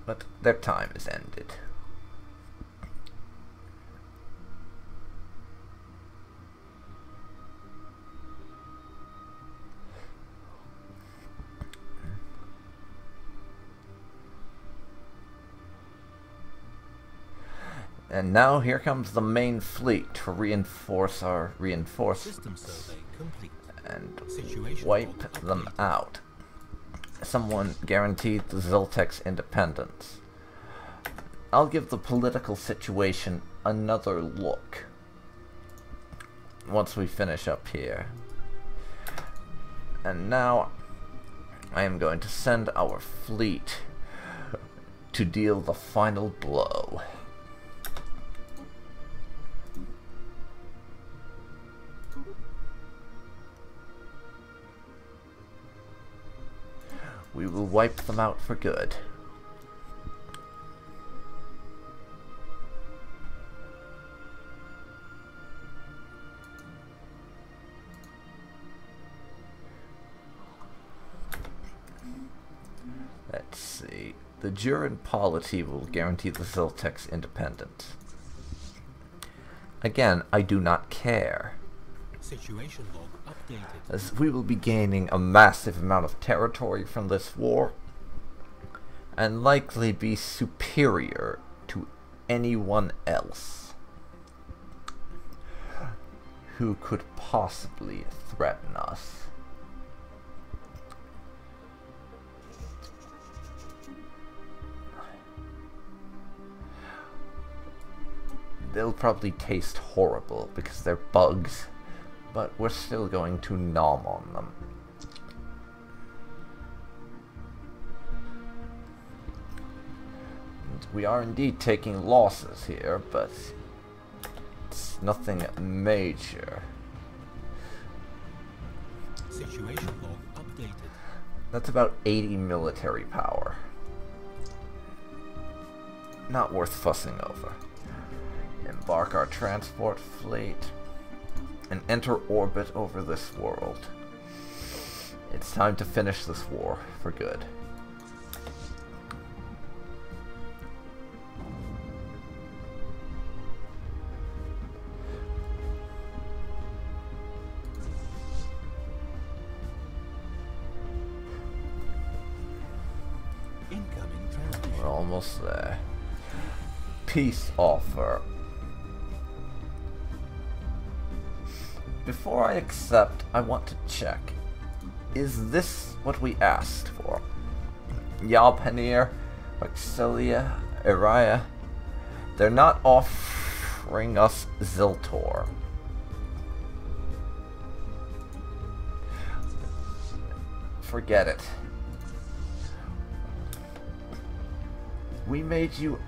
But their time is ended. And now here comes the main fleet to reinforce our reinforcements and wipe them out. Someone guaranteed the Zeltec's independence. I'll give the political situation another look once we finish up here. And now I am going to send our fleet to deal the final blow. We will wipe them out for good. Let's see. The Duran polity will guarantee the Zeltec's independence. Again, I do not care. Situation log updated. As we will be gaining a massive amount of territory from this war, and likely be superior to anyone else who could possibly threaten us. They'll probably taste horrible because they're bugs, but we're still going to nom on them. And we are indeed taking losses here, but it's nothing major. Situation log updated. That's about 80 military power. Not worth fussing over. Embark our transport fleet and enter orbit over this world. It's time to finish this war for good. Incoming transmission. We're almost there. Peace offer. Before I accept, I want to check. Is this what we asked for? Yalpenir, Vaxilia, Araya. They're not offering us Ziltor. Forget it. We made you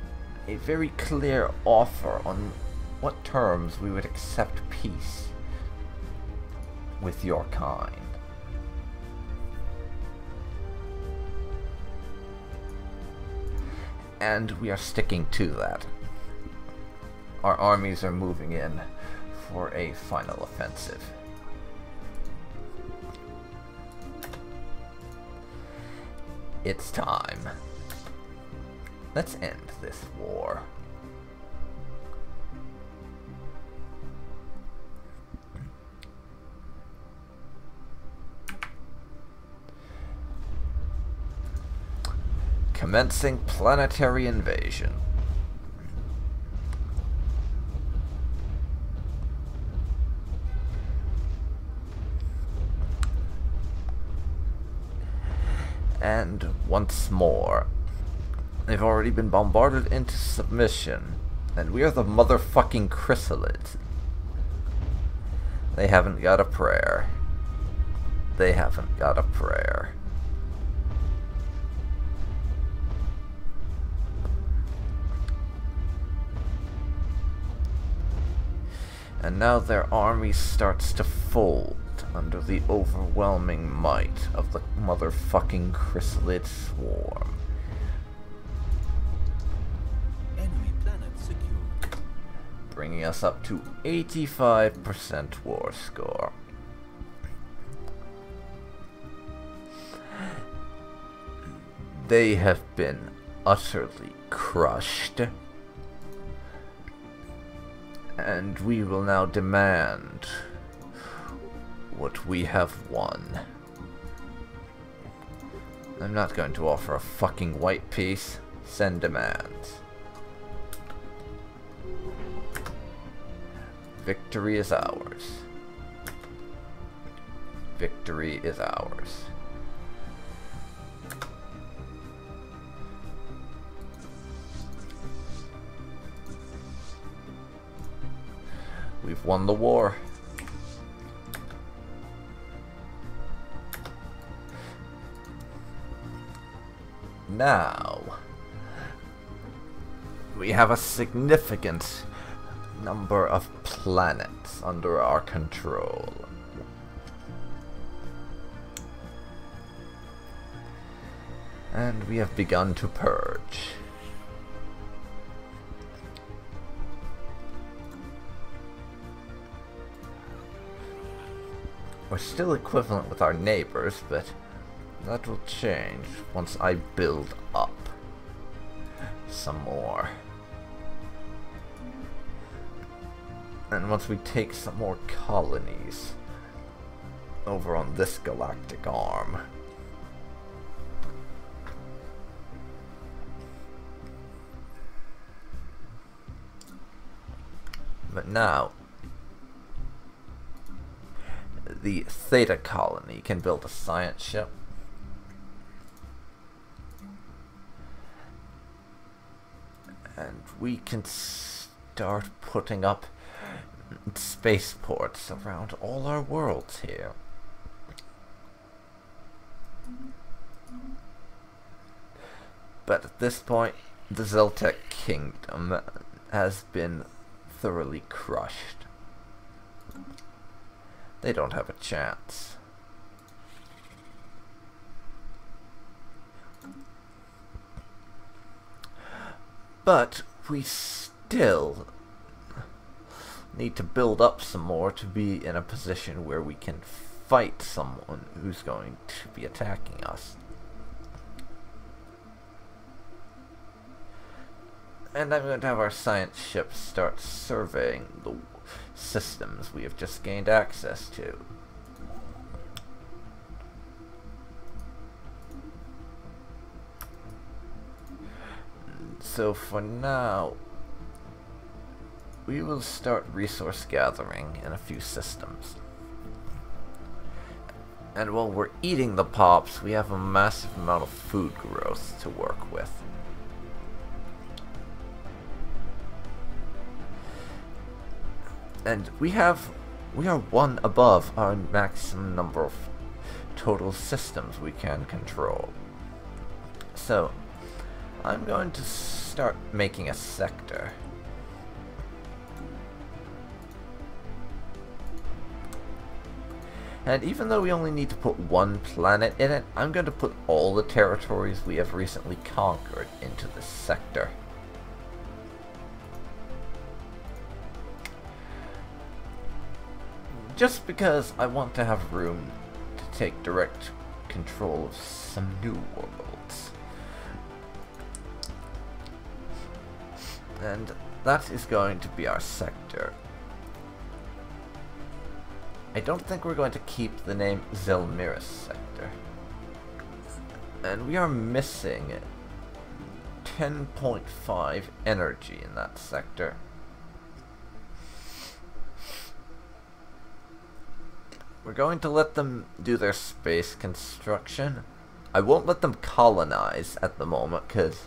a very clear offer on what terms we would accept peace with your kind. And we are sticking to that. Our armies are moving in for a final offensive. It's time. Let's end this war. Commencing planetary invasion. And once more, they've already been bombarded into submission, and we are the motherfucking Chrysalids. They haven't got a prayer. They haven't got a prayer. And now their army starts to fold under the overwhelming might of the motherfucking Chrysalid swarm. Enemy planet secured. Bringing us up to 85% war score. They have been utterly crushed. And we will now demand what we have won. I'm not going to offer a fucking white peace. Send demands. Victory is ours. Victory is ours. We've won the war. Now, we have a significant number of planets under our control. And we have begun to purge. We're still equivalent with our neighbors, but that will change once I build up some more. And once we take some more colonies over on this galactic arm. But now, the Theta colony can build a science ship. And we can start putting up spaceports around all our worlds here. But at this point, the Zeltec kingdom has been thoroughly crushed. They don't have a chance. But we still need to build up some more to be in a position where we can fight someone who's going to be attacking us. And I'm going to have our science ships start surveying the systems we have just gained access to. So for now, we will start resource gathering in a few systems. And while we're eating the pops, we have a massive amount of food growth to work with. And we are one above our maximum number of total systems we can control. So, I'm going to start making a sector. And even though we only need to put one planet in it, I'm going to put all the territories we have recently conquered into this sector. Just because I want to have room to take direct control of some new worlds. And that is going to be our sector. I don't think we're going to keep the name Zelmiris sector. And we are missing 10.5 energy in that sector. We're going to let them do their space construction. I won't let them colonize at the moment, because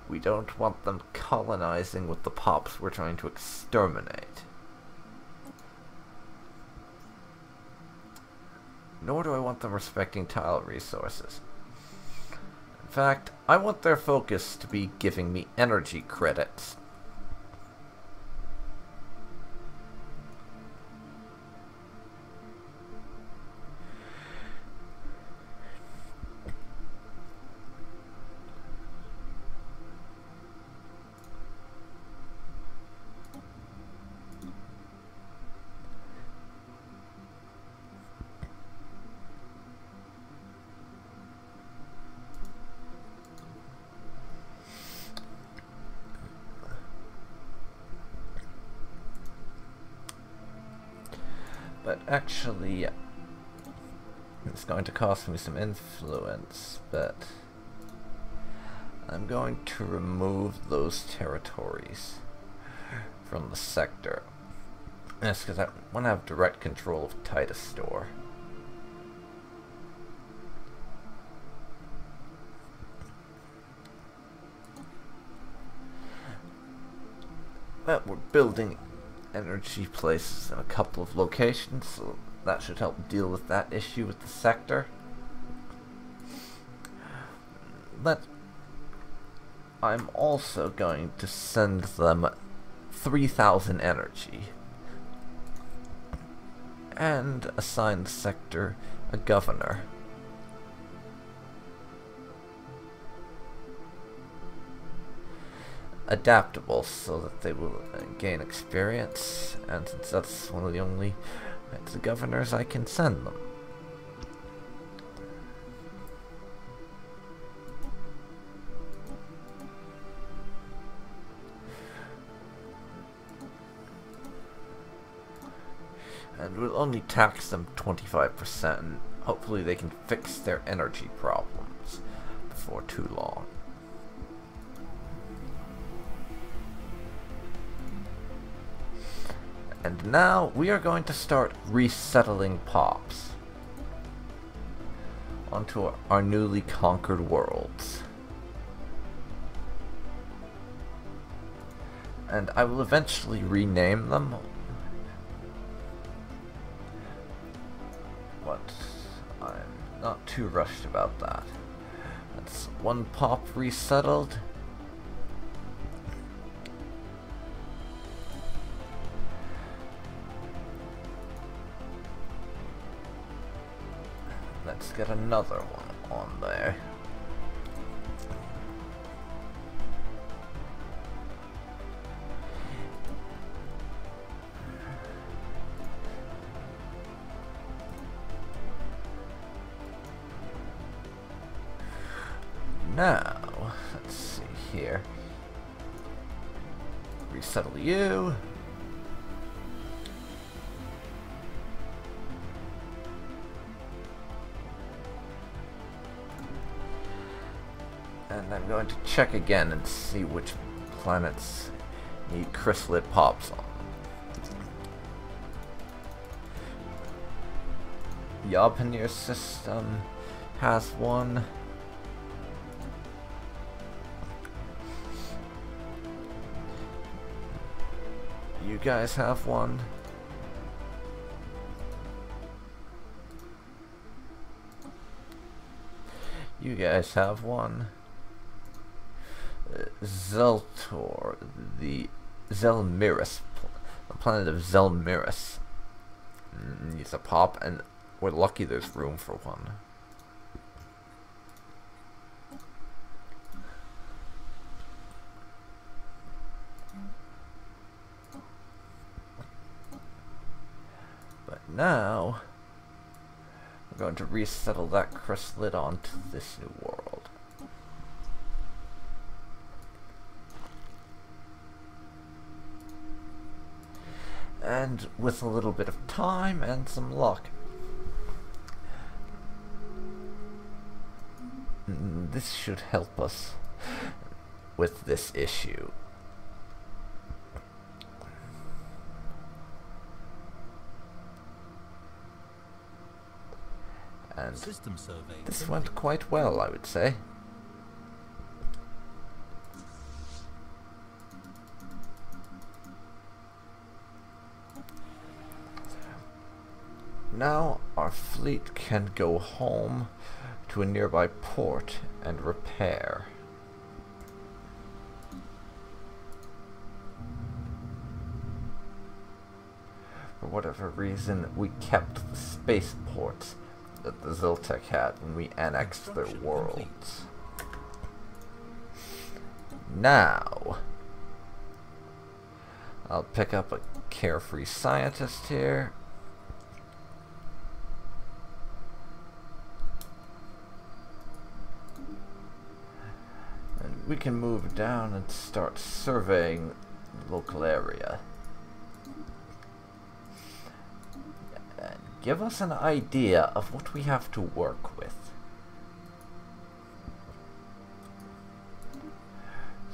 we don't want them colonizing with the pops we're trying to exterminate. Nor do I want them respecting tile resources. In fact, I want their focus to be giving me energy credits. But actually, it's going to cost me some influence, but I'm going to remove those territories from the sector. That's because I want to have direct control of Titus Store. But we're building energy places in a couple of locations, so that should help deal with that issue with the sector. But I'm also going to send them 3,000 energy and assign the sector a governor. Adaptable, so that they will gain experience, and since that's one of the only governors I can send them. And we'll only tax them 25%, and hopefully they can fix their energy problems before too long. And now we are going to start resettling pops onto our newly conquered worlds. And I will eventually rename them, but I'm not too rushed about that. That's one pop resettled. Let's get another one on there. now, let's see here. Resettle you. And I'm going to check again and see which planets need chrysalid pops on. Yobhanir system has one. You guys have one. You guys have one. Zeltor, the Zelmiris, the planet of Zelmiris, needs a pop, and we're lucky there's room for one. But now, we're going to resettle that chrysalid onto this new world. And with a little bit of time and some luck, this should help us with this issue. And System survey. This went quite well, I would say. Now our fleet can go home to a nearby port and repair. For whatever reason, we kept the spaceports that the Ziltec had when we annexed their worlds. Now, I'll pick up a carefree scientist here. And we can move down and start surveying the local area. And give us an idea of what we have to work with.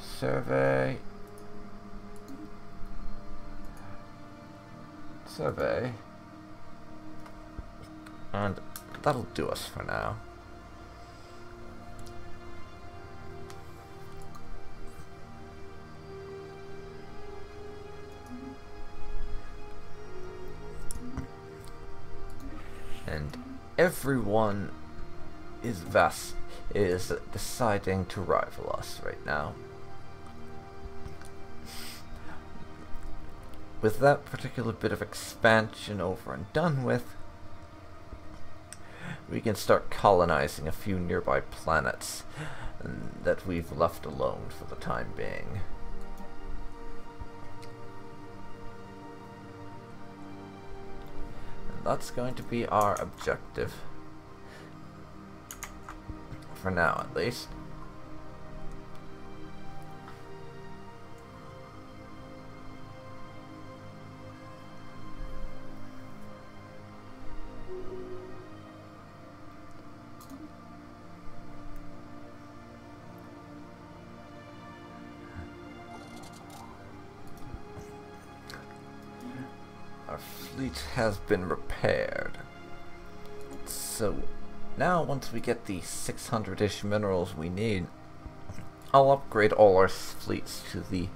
Survey. Survey. And that'll do us for now. And everyone is deciding to rival us right now. With that particular bit of expansion over and done with, we can start colonizing a few nearby planets that we've left alone for the time being. And that's going to be our objective. For now, at least. Our fleet has been repaired. So now once we get the 600-ish minerals we need, I'll upgrade all our fleets to the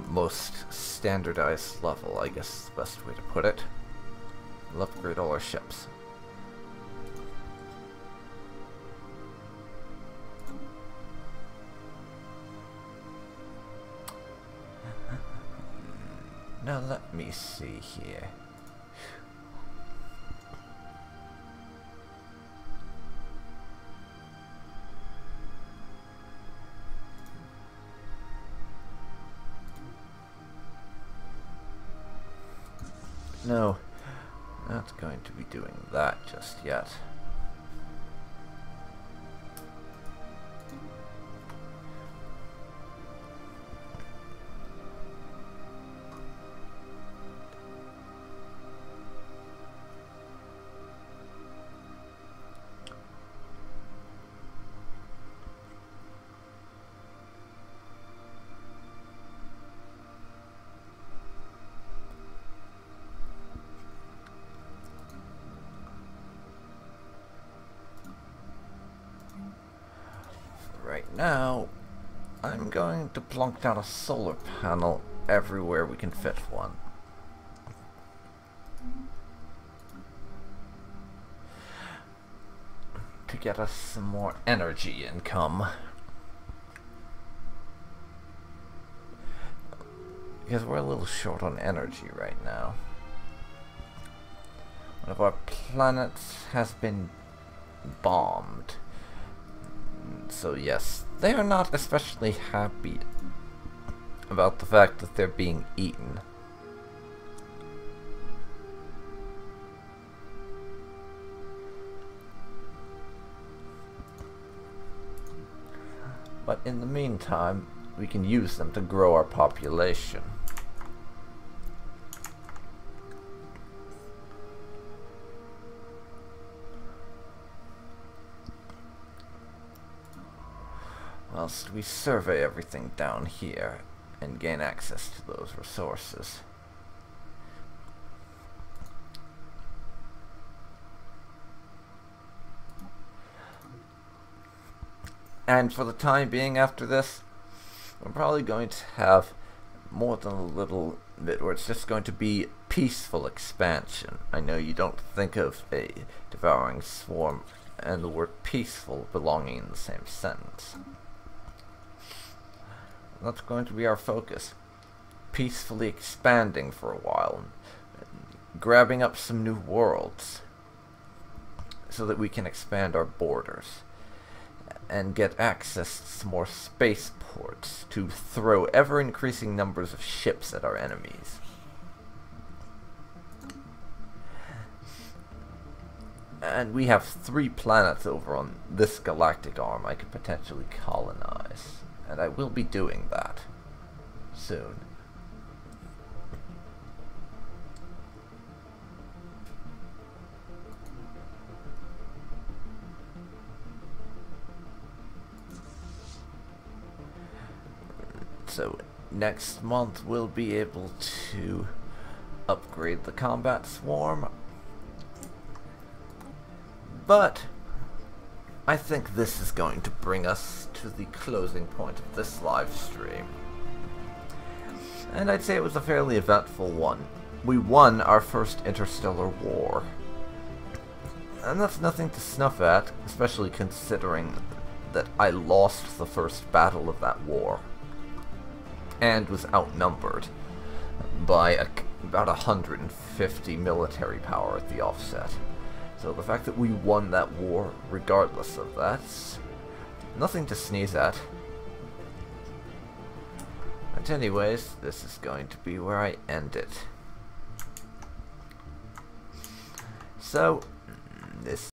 most standardized level, I guess is the best way to put it. We'll upgrade all our ships. Now let me see here. No, not going to be doing that just yet. now, I'm going to plunk down a solar panel everywhere we can fit one. To get us some more energy income. Because we're a little short on energy right now. One of our planets has been bombed. So yes, they are not especially happy about the fact that they're being eaten. But in the meantime, we can use them to grow our population. Whilst we survey everything down here and gain access to those resources. And for the time being after this, we're probably going to have more than a little bit where it's just going to be peaceful expansion. I know you don't think of a Devouring Swarm and the word peaceful belonging in the same sentence. That's going to be our focus. Peacefully expanding for a while, and grabbing up some new worlds so that we can expand our borders and get access to some more spaceports to throw ever-increasing numbers of ships at our enemies. And we have 3 planets over on this galactic arm I could potentially colonize. And I will be doing that soon. So next month we'll be able to upgrade the combat swarm. But I think this is going to bring us to the closing point of this live stream. And I'd say it was a fairly eventful one. We won our first interstellar war. And that's nothing to snuff at, especially considering that I lost the first battle of that war. And was outnumbered by about 150 military power at the offset. So the fact that we won that war, regardless of that's nothing to sneeze at. But anyways, this is going to be where I end it. So, this